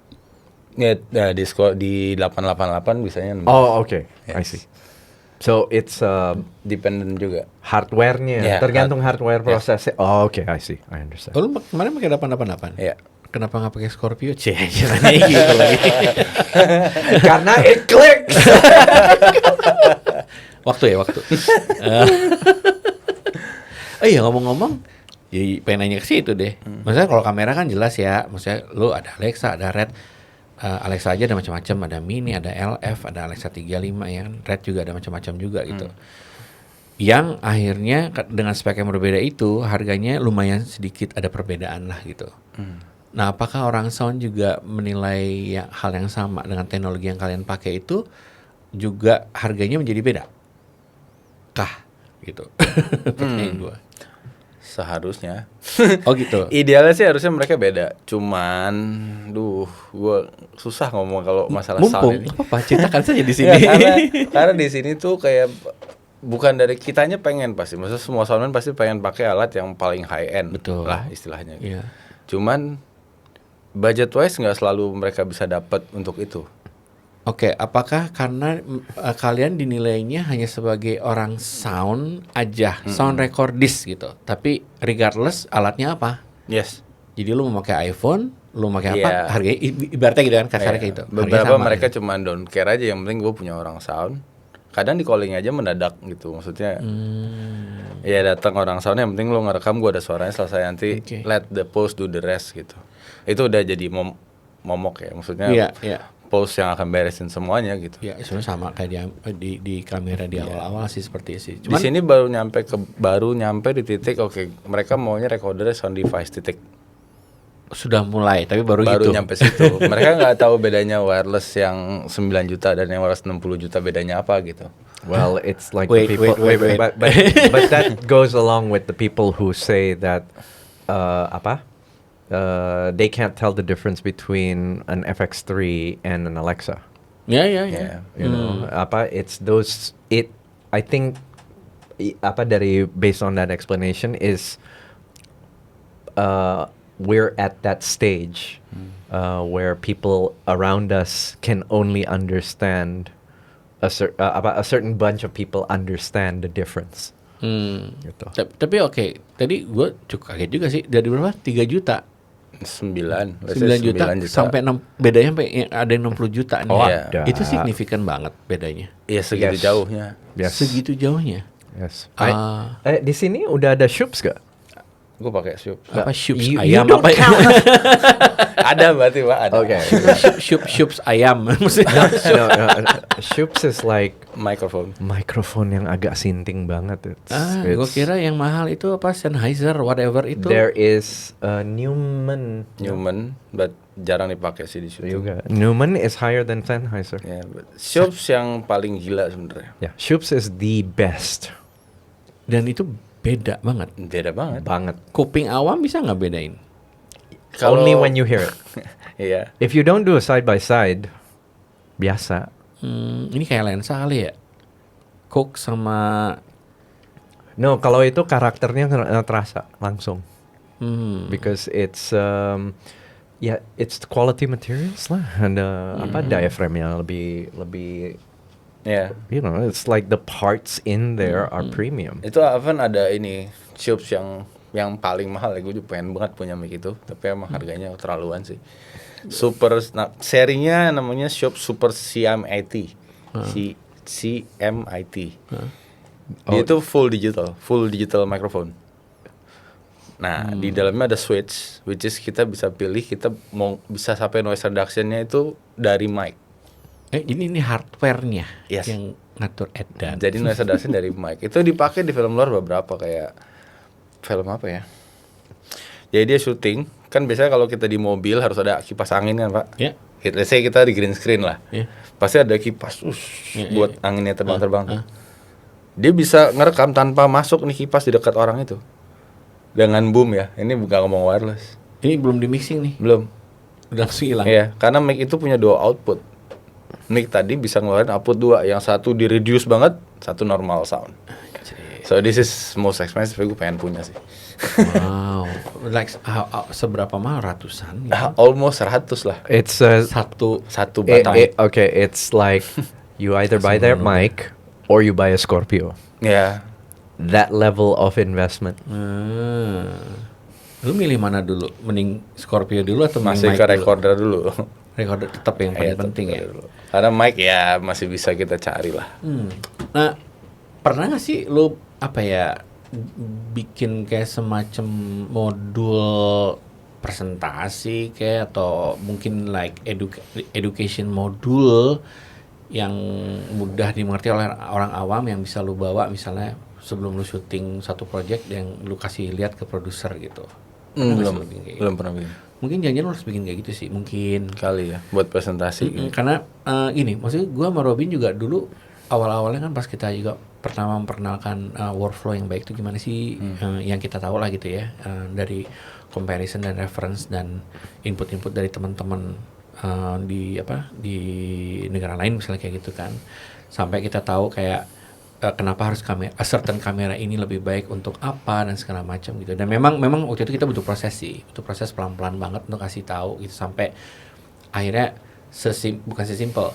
S3: Ya, di 888 bisanya 16.
S2: Oh, okay. I
S3: Yes.
S2: see. So it's
S3: Dependent juga.
S2: hardware-nya,
S3: Yeah,
S2: tergantung hardware prosesnya. Oh, okay, I see. I understand.
S1: Oh, lu kemarin pakai 888?
S3: Iya.
S1: Kenapa nggak pakai Scorpio? Jangan gitu lagi.
S2: Karena it clicks.
S1: Waktu. Iya ngomong-ngomong, jadi pengen nanya ke situ deh. Maksudnya kalau kamera kan jelas ya. Maksudnya lu ada Alexa, ada Red. Alexa aja ada macam-macam, ada Mini, ada LF, ada Alexa 35 ya kan. Red juga ada macam-macam juga gitu. Yang akhirnya dengan spek yang berbeda itu harganya lumayan sedikit ada perbedaan lah gitu. Nah, apakah orang sound juga menilai hal yang sama dengan teknologi yang kalian pakai itu juga harganya menjadi beda? Kah? Gitu. Pertanyaan gue.
S3: Seharusnya.
S1: Oh gitu.
S3: Idealnya sih harusnya mereka beda. Cuman, gue susah ngomong kalau masalah
S1: Mumpung,
S3: sound ini.
S1: apa ceritakan saja di sini.
S3: Karena di sini tuh kayak bukan dari kitanya pengen pasti. Maksudnya semua soundman pasti pengen pakai alat yang paling high end.
S1: Betul.
S3: Lah istilahnya.
S1: Iya.
S3: Cuman budget wise nggak selalu mereka bisa dapat untuk itu.
S1: Oke, apakah karena kalian dinilainya hanya sebagai orang sound aja, sound recordist gitu. Tapi regardless alatnya apa?
S3: Yes.
S1: Jadi lu mau pakai iPhone, lu mau pakai apa?
S3: Iya.
S1: Harganya ibaratnya gitu kan, kasarnya kayak gitu. Harganya
S3: Beberapa
S1: sama
S3: mereka
S1: gitu.
S3: cuma don't care aja, yang penting gue punya orang sound. Kadang di calling aja mendadak gitu, maksudnya. Ya datang orang sound, yang penting lo ngerekam, gue ada suaranya selesai, nanti
S1: Oke.
S3: let the post do the rest gitu. Itu udah jadi momok ya, maksudnya.
S1: Iya.
S3: Post yang akan beresin semuanya gitu.
S1: Ya sebenarnya sama kayak di kamera di awal-awal sih seperti itu.
S3: Di sini baru nyampe di titik oke, mereka maunya recorder sound device titik.
S1: Sudah mulai, tapi baru gitu.
S3: Nyampe situ. Mereka nggak tahu bedanya wireless yang 9 juta dan yang wireless 60 juta bedanya apa gitu.
S2: Well, it's like
S1: Wait,
S2: the people.
S1: wait.
S2: But that goes along with the people who say that they can't tell the difference between an FX3 and an Alexa.
S1: Ya.
S3: Yeah.
S2: You know, it's those. I think, based on that explanation is, we're at that stage where people around us can only understand a certain bunch of people understand the difference. Gitu.
S1: Tapi oke, tadi gue cukup kaget juga sih. Dari berapa? 3 juta.
S3: 9
S1: juta sampai bedanya sampai ada yang 60 juta nih.
S3: Oh,
S1: Ya.
S2: ada.
S1: Itu signifikan banget bedanya.
S3: Iya segitu
S2: Yes.
S3: jauhnya.
S2: Yes.
S1: Segitu jauhnya.
S2: Yes.
S1: Ah.
S2: Di sini udah ada Shoops gak?
S3: Gue pakai Shup.
S1: Apa Shoops
S2: You
S1: ayam
S2: don't
S1: apa ya?
S3: Ada berarti Pak, ada.
S2: Okay.
S1: Shoops ayam maksudnya.
S2: No, Shoops is like
S3: Microphone.
S2: microphone yang agak sinting banget.
S1: Gue kira yang mahal itu apa Sennheiser whatever itu.
S2: There is Neumann
S3: Newman, but jarang dipakai sih di situ.
S2: juga. Neumann is higher than Sennheiser.
S3: Ya, Shoops yang paling gila sebenarnya.
S2: Yeah, Shoops is the best.
S1: Dan itu beda banget.
S3: Beda banget.
S2: Banget.
S1: Kuping awam bisa nggak bedain?
S2: Only when you hear it.
S3: Iya.
S2: If you don't do a side by side, biasa.
S1: Ini kayak lensa kali ya. Cook sama
S2: No, kalau itu karakternya terasa langsung.
S1: hmm,
S2: Because it's it's quality materials lah. Ada diaphragmnya lebih
S3: Iya.
S2: you know, it's like the parts in there are premium.
S3: Itu even ada ini Shoops yang yang paling mahal ya, gue juga pengen banget punya mic itu, tapi emang harganya terlaluan sih. Super, nah, serinya namanya Shure Super CMIT. CMIT. Dia itu full digital microphone. Nah, di dalamnya ada switch, which is kita bisa pilih kita mau bisa sampai noise reduction-nya itu dari mic.
S1: Ini hardware-nya
S3: Yes.
S1: yang ngatur edan.
S3: Jadi noise reduction dari mic. Itu dipakai di film luar beberapa, kayak film apa ya? Jadi dia syuting, kan biasanya kalau kita di mobil harus ada kipas angin kan, Pak?
S1: Ya.
S3: Let's say kita di green screen lah.
S1: Ya.
S3: Pasti ada kipas
S1: Ya,
S3: buat anginnya terbang-terbang tuh.
S1: Ah.
S3: Dia bisa ngerekam tanpa masuk nih kipas di dekat orang itu. Dengan boom ya. Ini bukan ngomong wireless.
S1: Ini belum di mixing nih,
S3: Belum.
S1: udah langsung hilang.
S3: Iya, karena mic itu punya 2 output. Mic tadi bisa ngeluarin output 2, yang satu di reduce banget, satu normal sound. So this is most expensive, gue pengen punya sih.
S1: Wow, like seberapa mahal, ratusan? Gitu.
S3: Almost 100 lah.
S2: It's
S1: Satu
S3: Satu batang.
S2: okay, it's like you either buy their mic or you buy a Scorpio.
S3: Ya.
S2: That level of investment.
S1: Lu milih mana dulu? Mending Scorpio dulu atau
S3: Masih
S1: mic
S3: ke
S1: dulu?
S3: recorder dulu.
S1: Recorder tetap yang paling
S3: Iya,
S1: penting ya.
S3: tetap dulu. Karena mic ya masih bisa kita cari lah.
S1: Nah, pernah nggak sih lu apa ya bikin kayak semacam modul presentasi kayak, atau mungkin like education modul yang mudah dimengerti oleh orang awam yang bisa lu bawa misalnya sebelum lu syuting satu project yang lu kasih lihat ke produser gitu? Pernah nggak sih lu bikin kayak gitu?
S3: Belum pernah bikin.
S1: Mungkin jangan lu harus bikin kayak gitu sih, mungkin.
S3: Kali ya buat presentasi.
S1: Karena gini, maksudnya gue sama Robin juga dulu awal-awalnya kan pas kita juga pertama memperkenalkan workflow yang baik itu gimana sih, yang kita tahu lah gitu ya, dari comparison dan reference dan input-input dari teman-teman di negara lain misalnya kayak gitu kan, sampai kita tahu kayak kenapa harus certain kamera ini lebih baik untuk apa dan segala macam gitu. Dan memang waktu itu kita butuh proses pelan-pelan banget untuk kasih tahu gitu, sampai akhirnya bukan sesimpel,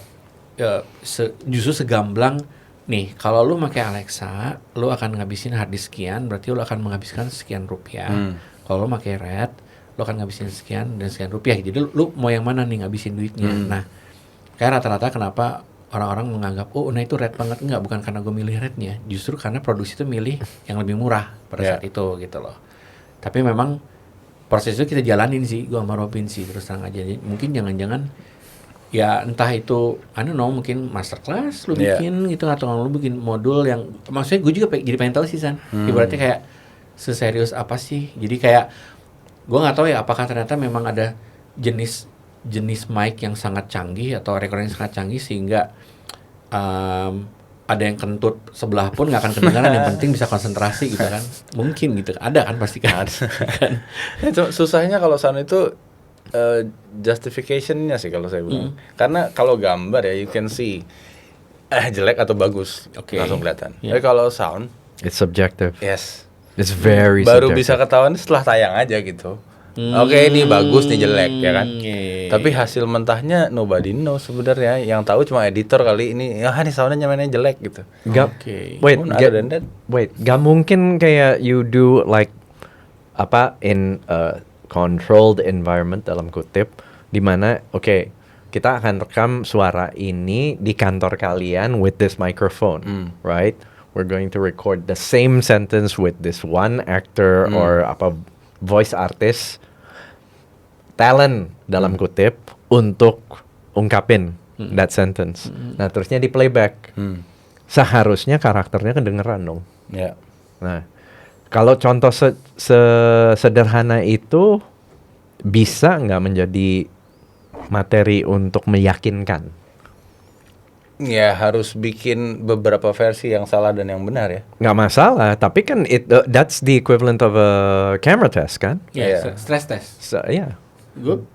S1: justru segamblang nih, kalau lu pakai Alexa lu akan ngabisin hard disk sekian, berarti lu akan menghabiskan sekian rupiah. Kalau lu pakai Red lu akan ngabisin sekian dan sekian rupiah. Jadi lu mau yang mana nih ngabisin duitnya. Nah, kayak rata-rata kenapa orang-orang menganggap nah itu Red banget, enggak, bukan karena gue milih Rednya, justru karena produksi itu milih yang lebih murah pada saat itu gitu loh. Tapi memang proses itu kita jalanin sih, gue sama Robin sih terus terang aja. Jadi, mungkin jangan-jangan ya entah itu mungkin masterclass lu bikin gitu, atau lu bikin modul yang maksudnya gue juga jadi pengen tahu sih San, ibaratnya kayak seserius apa sih. Jadi kayak gue nggak tahu ya apakah ternyata memang ada jenis mic yang sangat canggih atau recording yang sangat canggih sehingga ada yang kentut sebelah pun nggak akan kedengaran, yang penting bisa konsentrasi gitu kan. Mungkin gitu, ada kan pasti kan.
S3: Susahnya kalau sound itu justification-nya sih kalau saya bilang. Karena kalau gambar ya you can see jelek atau bagus, langsung kelihatan. Tapi kalau sound
S2: It's subjective.
S3: yes,
S2: It's very
S3: baru
S2: subjective.
S3: bisa ketahuan setelah tayang aja gitu. Oke, ini bagus, nih jelek ya kan. Tapi hasil mentahnya nobody knows sebenarnya. Yang tahu cuma editor kali ini. Ini soundnya mainnya jelek gitu.
S2: Wait,
S3: Other than that,
S2: gak mungkin kayak you do like in a controlled environment dalam kutip, di mana kita akan rekam suara ini di kantor kalian with this microphone, right? We're going to record the same sentence with this one actor or voice artist, talent dalam kutip untuk ungkapin that sentence. Nah, terusnya di playback. Seharusnya karakternya kedengeran dong.
S3: ya.
S2: Nah, kalau contoh sederhana itu bisa nggak menjadi materi untuk meyakinkan?
S3: Ya harus bikin beberapa versi yang salah dan yang benar ya.
S2: Nggak masalah, tapi kan that's the equivalent of a camera test kan?
S1: Ya, stress test.
S2: So, yeah.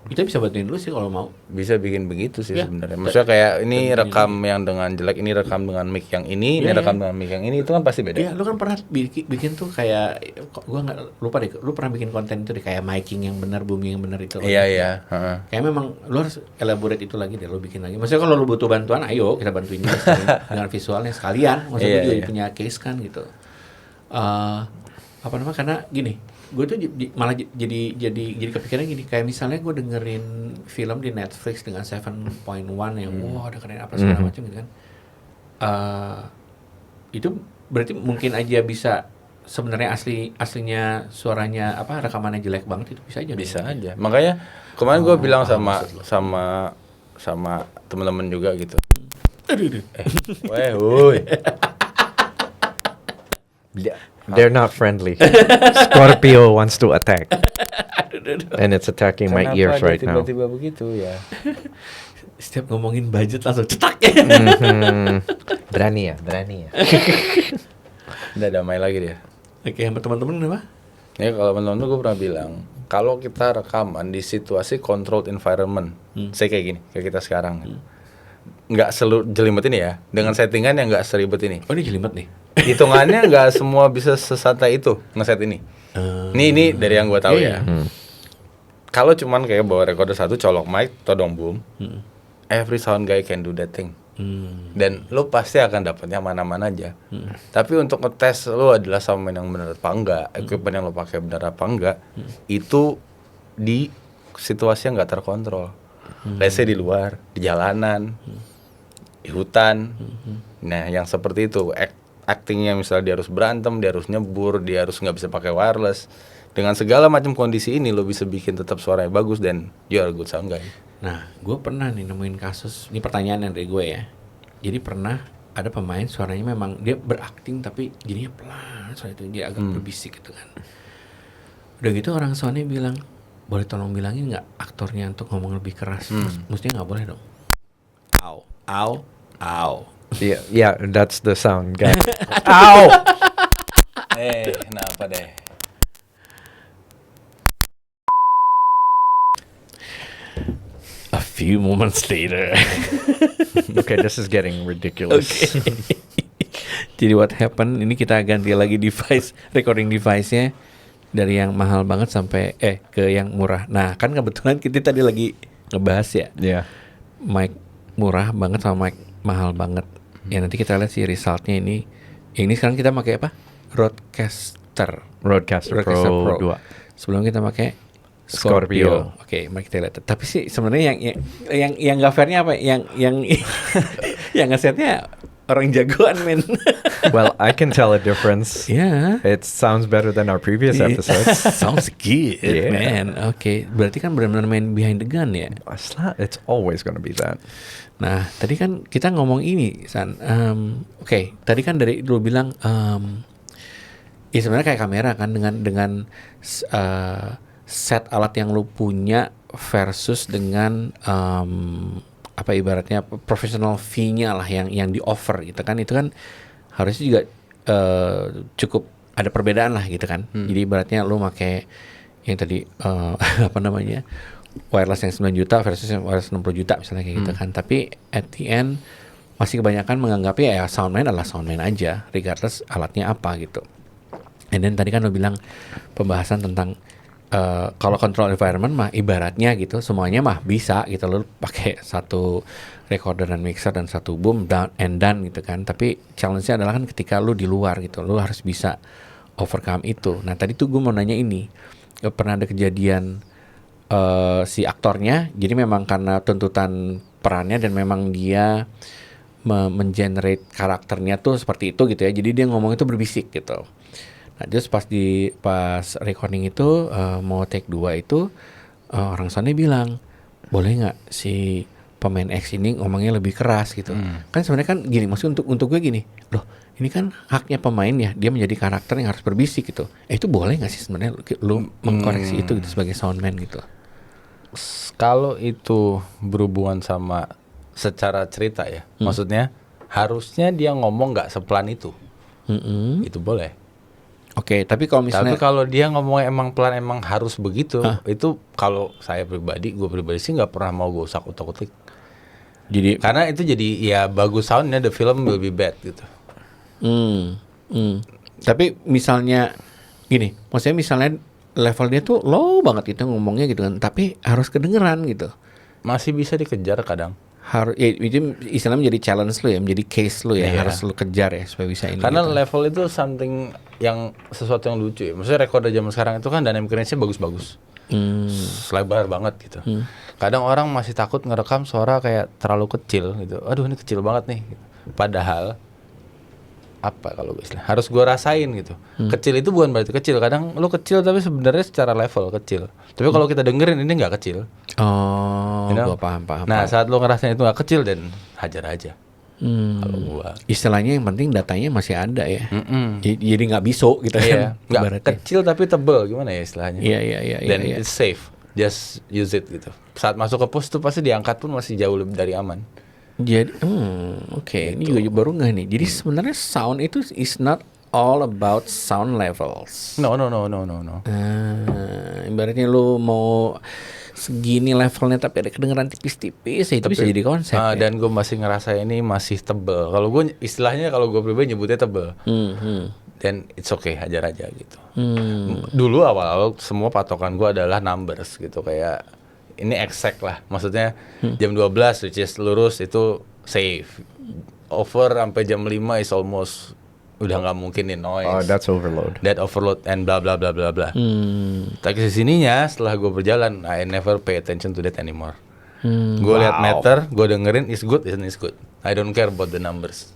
S1: Kita bisa bantuin dulu sih kalau mau.
S3: Bisa bikin begitu sih
S1: Ya.
S3: sebenarnya. Maksudnya kayak ini rekam yang dengan jelek, ini rekam dengan mic yang ini rekam dengan mic yang ini, itu kan pasti beda.
S1: Iya, lu kan pernah bikin tuh kayak, gua nggak lupa deh, lu pernah bikin konten itu deh kayak miking yang benar, booming yang benar itu.
S3: Iya.
S1: Kayak memang lu harus elaborate itu lagi deh, lu bikin lagi. Maksudnya kalau lu butuh bantuan, ayo kita bantuin juga sekalian, dengan visualnya sekalian. Maksudnya gua juga punya case kan gitu. Karena gini, gue tuh malah jadi kepikiran gini, kayak misalnya gue dengerin film di Netflix dengan 7.1 yang wah ada keren apa segala macam gitu kan. Itu berarti mungkin aja bisa sebenarnya aslinya suaranya apa rekamannya jelek banget, itu bisa aja.
S3: Bisa aja. Makanya kemarin gue bilang sama teman-teman juga gitu. Woi.
S2: They're not friendly. Scorpio wants to attack. And it's attacking my ears right now.
S3: Tiba-tiba begitu ya.
S1: Setiap ngomongin budget langsung cetak.
S2: Berani ya.
S3: Udah damai lagi dia.
S1: Oke, sama teman-teman apa?
S3: Ya kalau teman-teman gue pernah bilang, kalau kita rekaman di situasi controlled environment, saya kayak gini, kayak kita sekarang, nggak jelimet ini ya, dengan settingan yang nggak seribet ini.
S1: Oh, ini jelimet nih.
S3: Hitungannya nggak semua bisa sesantai itu ngeset ini. Ini dari yang gue tahu ya. Kalau cuman kayak bawa recorder satu, colok mic, todong boom, every sound guy can do that thing. Dan lo pasti akan dapatnya mana-mana aja. Tapi untuk ngetes lo adalah soundman yang benar apa enggak, equipment yang lo pakai benar apa enggak, itu di situasi yang nggak terkontrol. Let's say di luar, di jalanan, di hutan. Nah, yang seperti itu, actingnya misalnya dia harus berantem, dia harus nyebur, dia harus nggak bisa pakai wireless. Dengan segala macam kondisi ini lo bisa bikin tetap suaranya bagus dan you are a good sound guy.
S1: Nah, gue pernah nih nemuin kasus, ini pertanyaan yang dari gue ya. Jadi pernah ada pemain suaranya memang dia berakting tapi jadinya pelan, suara itu dia agak berbisik gitu kan. Udah gitu orang soundnya bilang, boleh tolong bilangin nggak aktornya untuk ngomong lebih keras? Mestinya nggak boleh dong. Au.
S2: Yeah, that's the sound, guys.
S3: Ow! Kenapa deh?
S1: A few moments later.
S2: Okay, this is getting ridiculous.
S1: Okay. Jadi what happened? Ini kita ganti lagi recording device-nya dari yang mahal banget sampai ke yang murah. Nah, kan kebetulan kita tadi lagi ngebahas ya.
S2: Yeah.
S1: Mic murah banget sama mic mahal banget. Ya nanti kita lihat sih resultnya ini. Ini sekarang kita pakai apa? Rodecaster Pro 2. Sebelum kita pakai Scorpio. Oke, mari kita lihat. Tapi sih sebenarnya yang nggak fairnya apa? Yang ngesetnya orang jagoan, men.
S2: Well, I can tell a difference.
S1: Yeah.
S2: It sounds better than our previous episodes.
S1: Sounds good,
S2: Yeah.
S1: man. Oke, berarti kan benar-benar main behind the gun ya.
S2: It's always gonna be that.
S1: Nah, tadi kan kita ngomong ini, San. Oke, tadi kan dari dulu bilang, ya sebenarnya kayak kamera kan dengan set alat yang lu punya versus dengan apa ibaratnya professional fee-nya lah yang di offer gitu kan, itu kan harusnya juga cukup ada perbedaan lah gitu kan. Jadi ibaratnya lu pakai yang tadi apa namanya wireless yang 9 juta versus yang wireless 60 juta misalnya kayak gitu kan. Tapi at the end masih kebanyakan menganggapnya ya soundman adalah soundman aja regardless alatnya apa gitu. And then tadi kan lo bilang pembahasan tentang kalau control environment mah ibaratnya gitu semuanya mah bisa gitu, lo pakai satu recorder dan mixer dan satu boom down and done gitu kan. Tapi challenge-nya adalah kan ketika lo di luar gitu, lo harus bisa overcome itu. Nah tadi tuh gue mau nanya ini, pernah ada kejadian si aktornya jadi memang karena tuntutan perannya dan memang dia mengenerate karakternya tuh seperti itu gitu ya, jadi dia ngomong itu berbisik gitu. Nah, terus pas recording itu mau take 2 itu orang sana bilang, boleh nggak si pemain X ini ngomongnya lebih keras gitu. Kan sebenarnya kan gini, maksud untuk gue gini, loh ini kan haknya pemain ya, dia menjadi karakter yang harus berbisik gitu. Itu boleh nggak sih sebenarnya lu mengkoreksi itu gitu sebagai soundman gitu?
S3: Kalau itu berhubungan sama secara cerita ya, maksudnya harusnya dia ngomong nggak sepelan itu, itu boleh.
S1: Oke, tapi kalau misalnya
S3: kalau dia ngomongnya emang pelan, emang harus begitu, itu kalau gue pribadi sih nggak pernah mau gue utak-utik.
S1: Jadi
S3: Karena itu jadi ya bagus soundnya, the film will be bad gitu.
S1: Tapi misalnya gini, maksudnya misalnya level dia tuh low banget gitu ngomongnya gitu kan, tapi harus kedengeran gitu.
S3: Masih bisa dikejar kadang.
S1: harus ya, itu istilahnya menjadi challenge lu ya, menjadi case lu ya,
S3: Iya.
S1: harus lu kejar ya supaya bisa ini.
S3: Karena
S1: gitu.
S3: level itu something yang sesuatu yang lucu ya. Maksudnya recorder zaman sekarang itu kan dynamic range-nya bagus-bagus. Lebar banget gitu. Kadang orang masih takut ngerekam suara kayak terlalu kecil gitu. Aduh ini kecil banget nih. Padahal apa kalau gue istilah harus gue rasain gitu. Kecil itu bukan berarti kecil. Kadang lu kecil tapi sebenarnya secara level kecil. Tapi kalau kita dengerin ini nggak kecil.
S1: Oh,
S3: You know?
S1: gua paham.
S3: Nah saat lu ngerasain itu nggak kecil dan hajar aja. Kalau gua.
S1: Istilahnya yang penting datanya masih ada ya.
S3: Mm-mm.
S1: Jadi nggak biso gitu
S3: Iya,
S1: kan.
S3: nggak
S1: ibaratnya.
S3: kecil tapi tebel gimana ya istilahnya?
S1: Iya.
S3: Dan it's safe, just use it gitu. Saat masuk ke pos tuh pasti diangkat pun masih jauh lebih dari aman.
S1: Jadi, oke, ini juga baru nggak nih. Jadi sebenarnya sound itu is not all about sound levels.
S3: No.
S1: Ibaratnya lu mau segini levelnya tapi ada kedengeran tipis-tipis, ya itu bisa jadi konsep. Ya?
S3: Dan gue masih ngerasa ini masih tebel. Kalau gue istilahnya kalau gue pribadi nyebutnya tebel. Dan it's okay, hajar aja gitu. Dulu awal-awal semua patokan gue adalah numbers gitu kayak ini exact lah. Maksudnya jam 12 which is lurus itu safe. Over sampai jam 5 is almost udah nggak mungkin nih noise.
S2: Oh, that's overload.
S3: That overload and bla bla bla bla bla. Tapi kesininya setelah gue berjalan, I never pay attention to that anymore. Gue lihat meter, gue dengerin is good, isn't is good. I don't care about the numbers.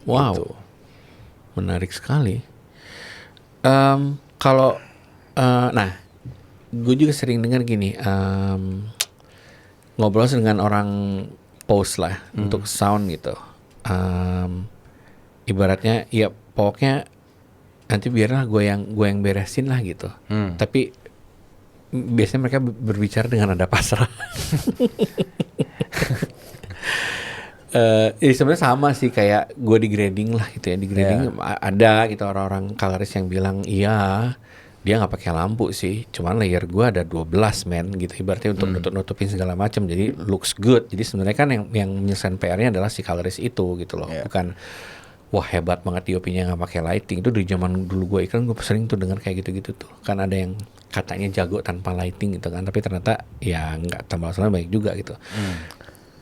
S1: Wow,
S3: Gitu.
S1: menarik sekali. Kalau, nah, gue juga sering dengar gini, ngobrol dengan orang post lah untuk sound gitu. Ibaratnya, ya pokoknya nanti biarlah gue yang beresin lah gitu. Tapi biasanya mereka berbicara dengan nada pasrah. Ini sebenarnya sama sih kayak gue di grading lah gitu ya, di grading ada gitu orang-orang coloris yang bilang iya dia nggak pakai lampu sih, cuman layer gue ada 12 men gitu ibaratnya untuk nutupin segala macam, jadi looks good. Jadi sebenarnya kan yang menyelesaikan PR-nya adalah si coloris itu gitu loh, bukan wah hebat banget DOP-nya nggak pakai lighting. Itu dari zaman dulu gue iklan gue sering tuh dengar kayak gitu-gitu tuh, kan ada yang katanya jago tanpa lighting gitu kan, tapi ternyata ya nggak, tambah soalnya baik juga gitu.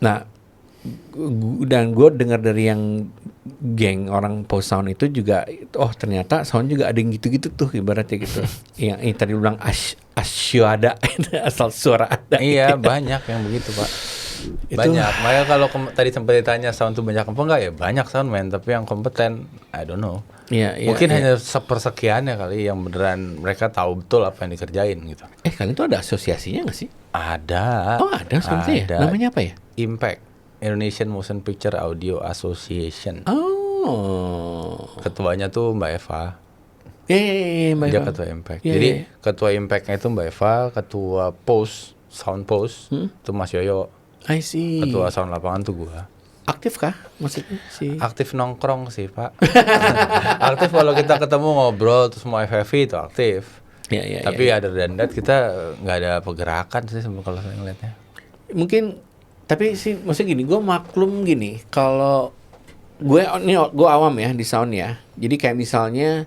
S1: Nah dan gue dengar dari yang geng orang post sound itu juga, oh ternyata sound juga ada yang gitu-gitu tuh ibaratnya gitu. yang tadi lu bilang asyada asal suara ada.
S3: Iya banyak yang begitu pak. Banyak. Makanya kalau tadi sempat ditanya sound tuh banyak apa enggak, ya banyak soundman, tapi yang kompeten I don't know. Mungkin hanya sepersekiannya kali yang beneran mereka tahu betul apa yang dikerjain gitu.
S1: Kalian tuh ada asosiasinya nggak sih?
S3: Ada.
S1: Oh ada sebenarnya ya. Namanya apa ya?
S3: Impact, Indonesian Motion Picture Audio Association.
S1: Oh.
S3: Ketuanya tuh Mbak Eva.
S1: Mbak
S3: Dia
S1: Eva.
S3: ketua Impact.
S1: Iya,
S3: Jadi
S1: iya.
S3: ketua Impactnya itu Mbak Eva, ketua Post, Sound Post itu Mas Yoyo.
S1: I see.
S3: Ketua sound lapangan tuh gua.
S1: Aktif kah maksudnya sih?
S3: Aktif nongkrong sih pak. Aktif kalau kita ketemu ngobrol terus mau FFV itu aktif.
S1: Iya.
S3: Tapi other than that kita nggak ada pergerakan sih kalau saya ngeliatnya.
S1: Mungkin tapi sih maksudnya gini, gue maklum gini kalau gue awam ya di sound ya. Jadi kayak misalnya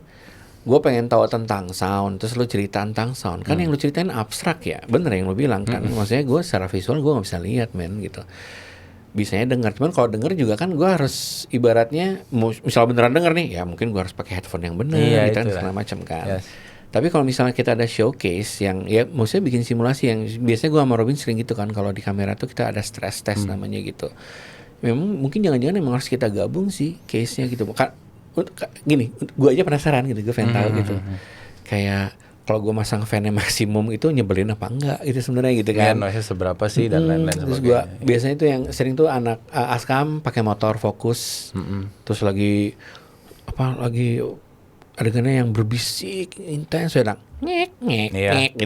S1: gue pengen tahu tentang sound, terus lu cerita tentang sound, kan yang lu ceritain abstrak ya, bener yang lu bilang kan. Maksudnya gue secara visual gue nggak bisa lihat men gitu. Bisanya dengar, cuman kalau denger juga kan gue harus ibaratnya misal beneran denger nih, ya mungkin gue harus pakai headphone yang bener, gitu kan segala macam kan.
S3: Yes.
S1: Tapi kalau misalnya kita ada showcase yang ya maksudnya bikin simulasi yang biasanya gue sama Robin sering gitu kan, kalau di kamera tuh kita ada stress test namanya gitu. Memang mungkin jangan-jangan emang harus kita gabung sih case-nya gitu. Gini, gue aja penasaran gitu, gue pengen tahu gitu. Kayak kalau gue masang fan-nya maksimum itu nyebelin apa enggak gitu sebenarnya gitu kan.
S3: Noise-nya seberapa sih dan lain-lain
S1: Terus
S3: sebagainya.
S1: gue biasanya tuh yang sering tuh anak Askam pakai motor fokus. Terus lagi adegannya yang berbisik intens sedang ngek gitu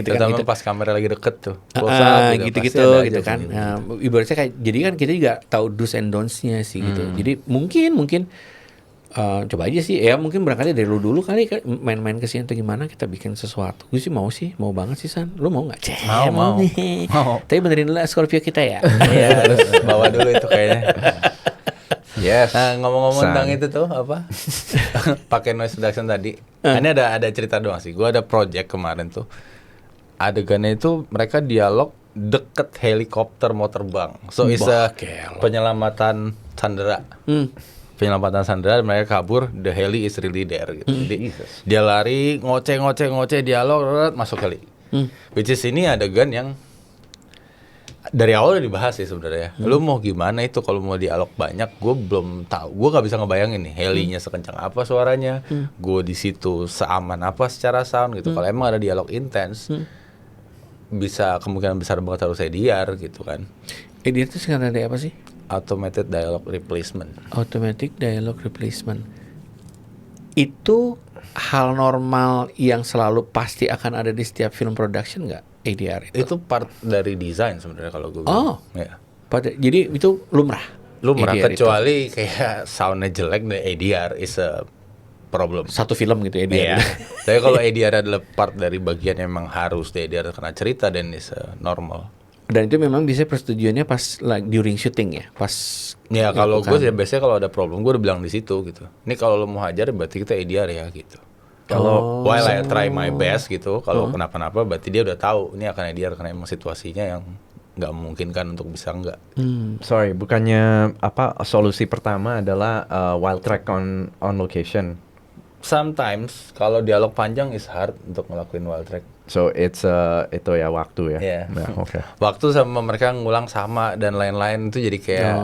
S1: gitu kan
S3: Terutama
S1: gitu.
S3: pas kamera lagi deket tuh. Close up
S1: Gitu-gitu
S3: pasti ada
S1: gitu
S3: aja
S1: kan.
S3: gitu.
S1: Nah, ibaratnya kayak jadi kan kita juga tahu do's and don'ts-nya sih gitu. Jadi mungkin coba aja sih ya, mungkin berangkatnya dari lu dulu kali kan, main-main kesini atau gimana kita bikin sesuatu. Gue sih mau banget sih San. Lu mau nggak?
S3: Mau.
S1: nih.
S3: Mau.
S1: Tapi benerin dulu Scorpio kita ya.
S3: Iya harus bawa dulu itu kayaknya.
S2: Yes.
S3: Nah ngomong-ngomong
S2: San.
S3: tentang itu tuh apa? Pakai noise reduction tadi. Ini ada cerita doang sih. Gue ada project kemarin tuh. Adegannya itu mereka dialog deket helikopter mau terbang. So it's a
S1: Gila.
S3: penyelamatan sandera. Penyelamatan sandera, mereka kabur, the heli is really there gitu. Jadi dia lari, ngoceh dialog, masuk heli. Which is ini adegan yang dari awal udah dibahas sih sebenarnya. Lu mau gimana itu kalau mau dialog banyak? Gue belum tahu. Gue nggak bisa ngebayangin nih helinya sekencang apa suaranya. Gue di situ seaman apa secara sound gitu. Kalau emang ada dialog intens, bisa kemungkinan besar banget harus ADR gitu kan.
S1: ADR itu singkatan dari apa sih?
S3: Automated dialogue replacement.
S1: Automatic Dialogue Replacement. Itu hal normal yang selalu pasti akan ada di setiap film production nggak? ADR itu?
S3: Itu part dari desain sebenarnya kalau gue
S1: Oh.
S3: bilang. Ya.
S1: Jadi itu lumrah.
S3: Lumrah
S1: ADR itu.
S3: kecuali kayak soundnya jelek dan ADR is a problem.
S1: Satu film gitu
S3: Iya.
S1: ADR.
S3: Tapi kalau ADR adalah part dari bagian yang memang harus di ADR karena cerita dan is normal.
S1: Dan itu memang bisa persetujuannya pas during shooting ya, pas.
S3: Ya kalau gue
S1: melakukan.
S3: sih biasanya kalau ada problem gue udah bilang di situ gitu. Ini kalau lo mau hajar berarti kita ADR ya gitu.
S2: Kalau
S3: While I try my best gitu, kalau kenapa-napa berarti dia udah tahu ini akan ADR karena emang situasinya yang nggak memungkinkan untuk bisa enggak.
S2: sorry, bukannya apa solusi pertama adalah wild track on location.
S3: Sometimes kalau dialog panjang is hard untuk ngelakuin wild track.
S2: So it's itu ya waktu ya.
S3: Iya.
S2: Nah, oke.
S3: Waktu sama mereka ngulang sama dan lain-lain itu jadi kayak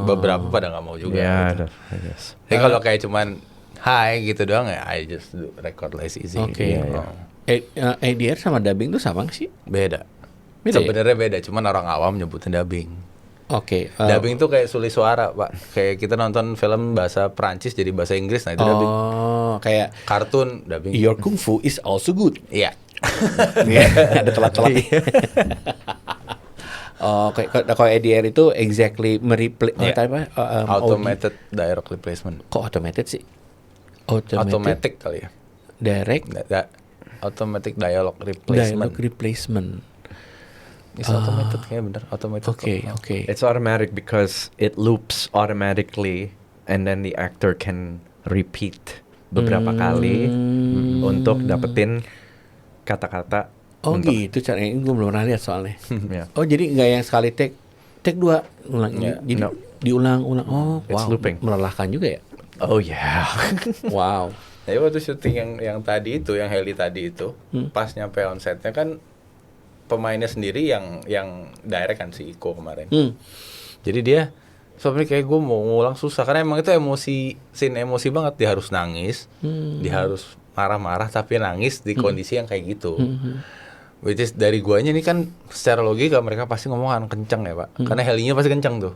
S3: beberapa pada nggak mau juga.
S2: Ya,
S3: gitu.
S2: yes.
S3: Jadi kalau kayak cuman hi gitu doang ya, I just do record less easy.
S1: Oke.
S3: Iya, iya.
S1: ADR sama dubbing tuh sama nggak sih?
S3: Beda.
S1: Beda ya?
S3: Sebenarnya beda, cuman orang awam nyebutnya dubbing.
S1: Oke.
S3: Dubbing tuh kayak sulis suara, Pak. Kayak kita nonton film bahasa Prancis jadi bahasa Inggris, nah itu dubbing.
S1: Kayak
S3: Kartun dubbing.
S1: Your Kung Fu is also good.
S3: Iya.
S1: Ada telat-telat. Oh, kalau ADR itu exactly
S3: Iya. Automated
S1: audio.
S3: dialogue replacement.
S1: Kok automated sih?
S3: Automatic kali ya.
S1: Direct
S3: Automatic dialogue replacement.
S1: dialogue replacement.
S3: It's automated kayaknya bener. Automated.
S1: Oke,
S3: kok.
S1: oke.
S2: It's automatic because it loops automatically and then the actor can repeat beberapa kali untuk dapetin kata-kata.
S1: Oh
S2: untuk-
S1: gitu caranya, gue belum pernah lihat soalnya.
S2: Ya.
S1: Oh jadi nggak yang sekali take 2 ulang,
S3: Yeah,
S1: jadi
S2: no.
S1: diulang-ulang. Oh
S2: It's
S1: wow,
S2: looping.
S1: melelahkan juga ya.
S2: Oh yeah.
S1: Wow.
S3: Jadi waktu syuting yang tadi itu, yang heli tadi itu, pas nyampe on setnya kan pemainnya sendiri yang direct kan si Iko kemarin. Jadi dia sebenarnya kayak gue mau ngulang susah karena emang itu scene emosi banget. Dia harus nangis, dia harus marah-marah tapi nangis di kondisi yang kayak gitu. Which is dari guanya ini kan secara logika mereka pasti ngomongan kenceng ya Pak, karena helinya pasti kenceng tuh.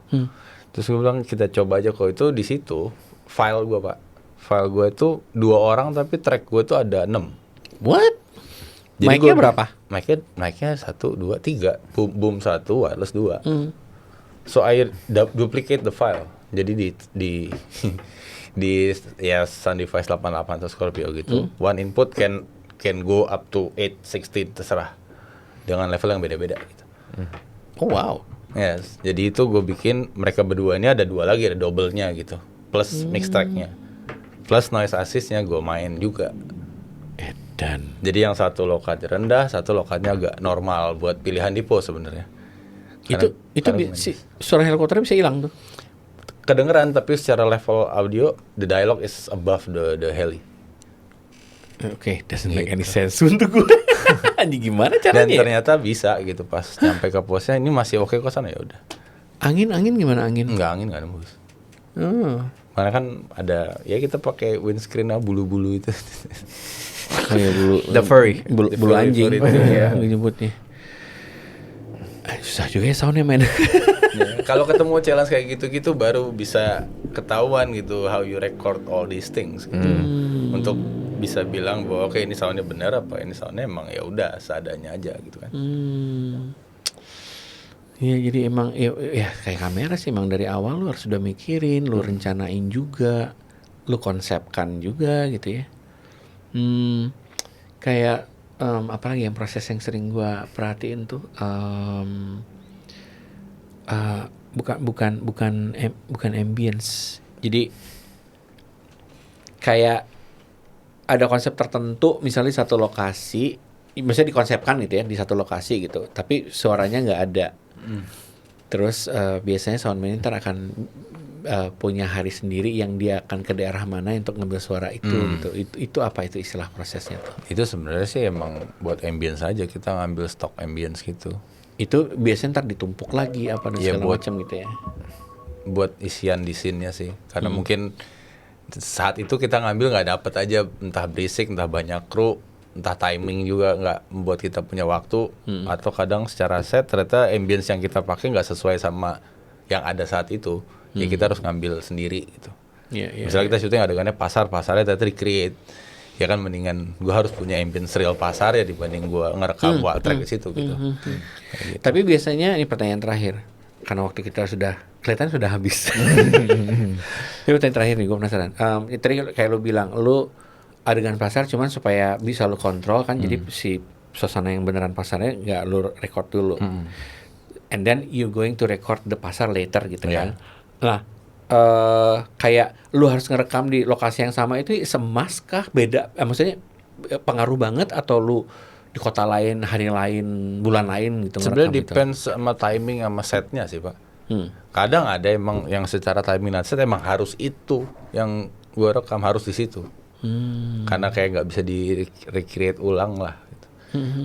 S3: Terus gue bilang kita coba aja kok itu di situ file gue Pak. File gue itu 2 orang tapi track gue tuh ada 6.
S1: What?
S3: Jadi
S1: Mic-nya
S3: gua-
S1: berapa?
S3: Mic-nya 1, 2, 3. Boom 1, wireless 2. So I duplicate the file. Jadi di ya sound device 88 atau Scorpio gitu. One input can go up to 8, 16 terserah. Dengan level yang beda-beda gitu.
S1: Oh wow.
S3: Yes, jadi itu gue bikin mereka berdua ini ada 2 lagi, ada double-nya gitu. Plus mix track-nya. Plus noise assist-nya gue main juga.
S1: Edan.
S3: Jadi yang satu lokatnya rendah, satu lokatnya agak normal buat pilihan dipo sebenarnya.
S1: Itu suara helikopternya bisa hilang tuh.
S3: Kedengeran tapi secara level audio the dialogue is above the heli.
S1: Oke, doesn't make any sense untuk gue. Anjing gimana
S3: Dan
S1: caranya?
S3: ternyata bisa gitu pas nyampe ke posnya ini masih oke kok sana ya udah.
S1: Angin gimana angin?
S3: Enggak angin enggak nembus.
S1: Oh.
S3: Karena kan ada ya kita pakai windscreen bulu-bulu itu.
S1: Oh ya bulu.
S2: The furry.
S1: Bulu
S3: The
S1: bulu
S3: furry,
S1: anjing.
S3: furry itu, ya.
S1: Nyebutnya. Susah juga ya soundnya men.
S3: Ya, kalau ketemu challenge kayak gitu-gitu baru bisa ketahuan gitu how you record all these things gitu. Untuk bisa bilang bahwa oke ini soundnya benar apa ini soundnya emang ya udah seadanya aja gitu kan.
S1: Iya jadi emang ya kayak kamera sih emang dari awal lu harus sudah mikirin, lu rencanain juga, lu konsepkan juga gitu ya. Kayak apalagi yang proses yang sering gua perhatiin tuh bukan ambience. Jadi kayak ada konsep tertentu misalnya satu lokasi misalnya dikonsepkan gitu ya di satu lokasi gitu, tapi suaranya nggak ada. Terus biasanya soundman ntar akan punya hari sendiri yang dia akan ke daerah mana untuk ngambil suara itu gitu. Itu apa itu istilah prosesnya tuh?
S3: Itu sebenarnya sih emang buat ambience aja, kita ngambil stok ambience gitu.
S1: Itu biasanya ntar ditumpuk lagi apa dan
S3: Iya,
S1: segala
S3: buat-
S1: macam gitu ya.
S3: Buat isian di scene-nya sih. Karena mungkin saat itu kita ngambil nggak dapet aja, entah berisik, entah banyak kru, entah timing juga nggak membuat kita punya waktu, atau kadang secara set ternyata ambience yang kita pakai nggak sesuai sama yang ada saat itu, ya kita harus ngambil sendiri gitu.
S1: Iya,
S3: Misalnya kita syuting adegannya pasarnya ternyata di-create, ya kan mendingan gua harus punya ambience real pasar ya dibanding gua ngerekam wild track di situ gitu. Kayak gitu.
S1: Tapi biasanya ini pertanyaan terakhir, karena waktu kita sudah kelihatan sudah habis. Ini pertanyaan terakhir nih, gue penasaran. Tadi kayak lu bilang, lu adegan pasar cuman supaya bisa lu kontrol kan, jadi si suasana yang beneran pasarnya nggak lu record dulu. And then you going to record the pasar later gitu kan. Nah, kayak lu harus ngerekam di lokasi yang sama itu semas kah? Beda? Maksudnya pengaruh banget atau lu di kota lain, hari lain, bulan lain gitu
S3: Sebenarnya
S1: ngerekam itu?
S3: depends sama timing sama setnya sih Pak. Kadang ada emang yang secara timing dan set emang harus itu yang gua rekam harus di situ. Karena kayak nggak bisa di recreate ulang lah. Gitu.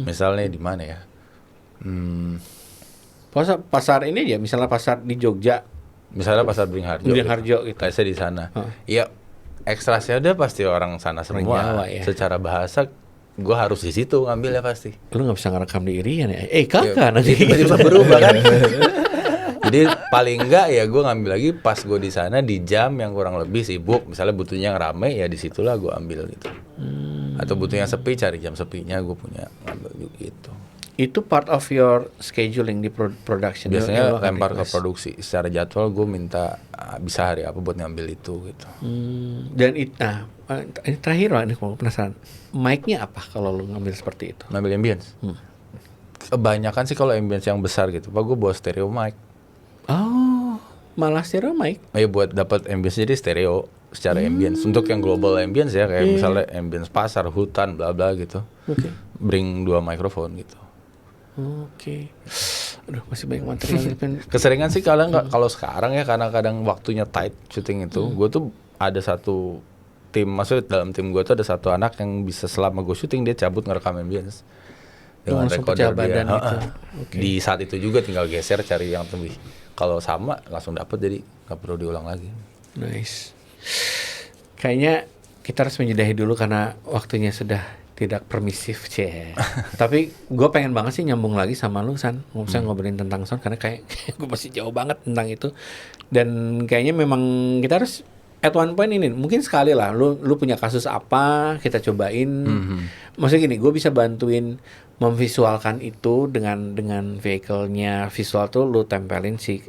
S3: Misalnya di mana ya?
S1: Pasar ini ya, misalnya pasar di Jogja,
S3: Misalnya pasar Beringharjo.
S1: Beringharjo gitu.
S3: Kayak saya di sana. Ya ekstrasnya udah pasti orang sana semua.
S1: Jawa ya.
S3: Secara bahasa gua harus di situ ngambilnya pasti.
S1: lu nggak bisa ngerekam di Irian ya? Kakak nanti
S3: Tiba-tiba berubah kan. Jadi paling enggak ya gue ngambil lagi pas gue di sana di jam yang kurang lebih sibuk, misalnya butuhnya yang rame ya disitulah gue ambil gitu. Atau butuhnya sepi, cari jam sepinya gue punya ngambil gitu.
S1: Itu part of your scheduling di production.
S3: Biasanya
S1: Lu akan
S3: lempar ke
S1: request.
S3: produksi secara jadwal gue minta bisa hari apa buat ngambil itu gitu.
S1: Dan ini terakhir lah, ini gue penasaran. Mic-nya apa kalau lu ngambil seperti itu?
S3: Ngambil ambience. Kebanyakan sih kalau ambience yang besar gitu, Pak gue bawa stereo mic.
S1: Oh, malah stereo mic.
S3: Ya buat dapat ambience jadi stereo secara ambience. Untuk yang global ambience ya kayak misalnya ambience pasar, hutan, bla bla gitu.
S1: Oke.
S3: Bring 2 mikrofon gitu.
S1: Oke. Aduh, masih banyak material.
S3: Keseringan sih kalau sekarang ya karena kadang waktunya tight syuting itu, gue tuh ada satu tim, maksudnya dalam tim gue tuh ada satu anak yang bisa selama gue syuting dia cabut ngerekam ambience dengan
S1: langsung
S3: recorder
S1: pecah badan
S3: dia.
S1: gitu. Oke.
S3: Di saat itu juga tinggal geser cari yang lebih. Kalau sama langsung dapet jadi nggak perlu diulang lagi.
S1: Nice. Kayaknya kita harus menjadahi dulu karena waktunya sudah tidak permisif, Tapi gue pengen banget sih nyambung lagi sama lu, San. Bisa ngobrolin tentang sound karena kayak gue masih jauh banget tentang itu. Dan kayaknya memang kita harus at one point ini, mungkin sekali lah, lu punya kasus apa, kita cobain. Maksudnya gini, gue bisa bantuin memvisualkan itu dengan vehicle-nya visual tuh lu tempelin si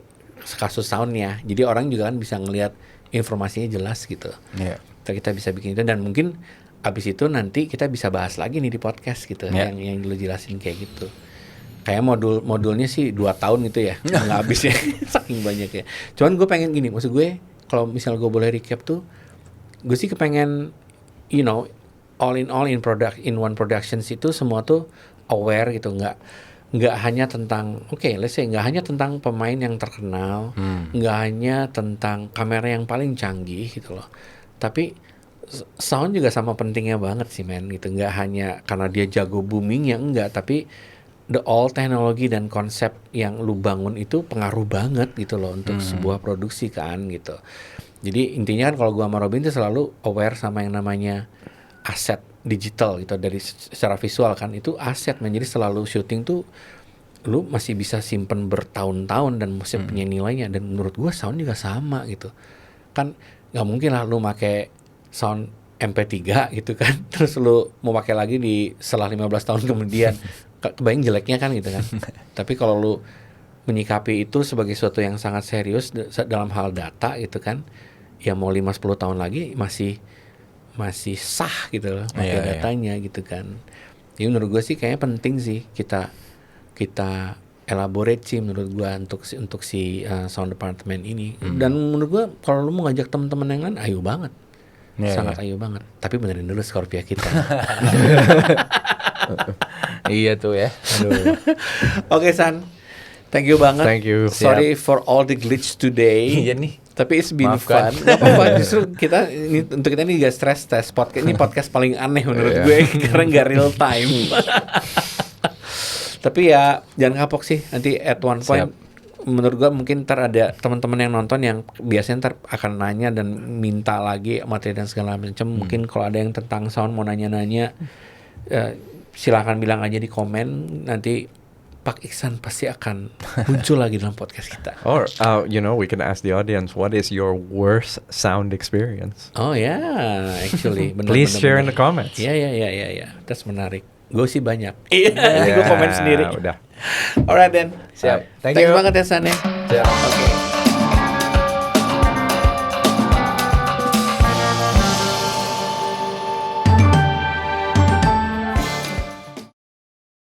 S1: kasus soundnya. Jadi orang juga kan bisa ngelihat informasinya jelas gitu.
S3: Iya.
S1: Kita bisa bikin itu dan mungkin abis itu nanti kita bisa bahas lagi nih di podcast gitu yang lu jelasin kayak gitu. Kayak modulnya sih 2 tahun gitu ya, nggak habis ya, saking banyak ya. Cuman gue pengen gini, maksud gue kalau misal gue boleh recap tuh, gue sih kepengen, all in one productions itu semua tuh aware gitu, nggak hanya tentang let's say nggak hanya tentang pemain yang terkenal, nggak hanya tentang kamera yang paling canggih gitu loh, tapi sound juga sama pentingnya banget sih men gitu, nggak hanya karena dia jago boomingnya enggak, tapi the all teknologi dan konsep yang lu bangun itu pengaruh banget gitu loh untuk sebuah produksi kan gitu. Jadi intinya kan kalau gua sama Robin tuh selalu aware sama yang namanya aset digital gitu, dari secara visual kan itu aset men. Jadi selalu syuting tuh lu masih bisa simpen bertahun-tahun dan masih punya nilainya. Dan menurut gua sound juga sama gitu kan, nggak mungkin lah lu make sound MP3 gitu kan terus lu mau pakai lagi di setelah 15 tahun kemudian kebayang jeleknya kan gitu kan. Tapi kalau lu menyikapi itu sebagai sesuatu yang sangat serius dalam hal data gitu kan, ya mau 5-10 tahun lagi masih sah gitu loh pakai datanya gitu kan. Jadi menurut gue sih kayaknya penting sih kita elaborate sih menurut gue untuk si sound department ini. Dan menurut gue kalau lu mau ngajak teman-teman yang lain, ayo banget. Sangat ayo banget. Tapi benerin dulu Scorpia kita.
S3: Iya tuh ya. Aduh.
S1: Oke San, thank you banget.
S2: Thank you.
S1: Sorry for all the glitch today.
S3: Iya nih.
S1: Tapi it's been
S3: Maafkan.
S1: fun. Gak apa-apa, justru untuk kita ini gak stress test podcast. Ini podcast paling aneh menurut
S2: Iya.
S1: gue karena gak real time. Tapi ya jangan kapok sih. Nanti at one point menurut gue mungkin ntar ada teman-teman yang nonton yang biasanya ntar akan nanya dan minta lagi materi dan segala macam. Mungkin kalau ada yang tentang sound mau nanya-nanya, silakan bilang aja di komen. Nanti Pak Iksan pasti akan muncul lagi dalam podcast kita.
S2: Or, we can ask the audience, what is your worst sound experience?
S1: Oh ya, actually, benar.
S2: Please share in the comments.
S1: Iya, that's menarik. Gue sih banyak. Iya, gue komen sendiri.
S2: Udah.
S1: Alright then.
S3: Siap. Thank
S1: Thanks
S3: you.
S1: banget ya San ya.
S3: Siap.
S1: Oke.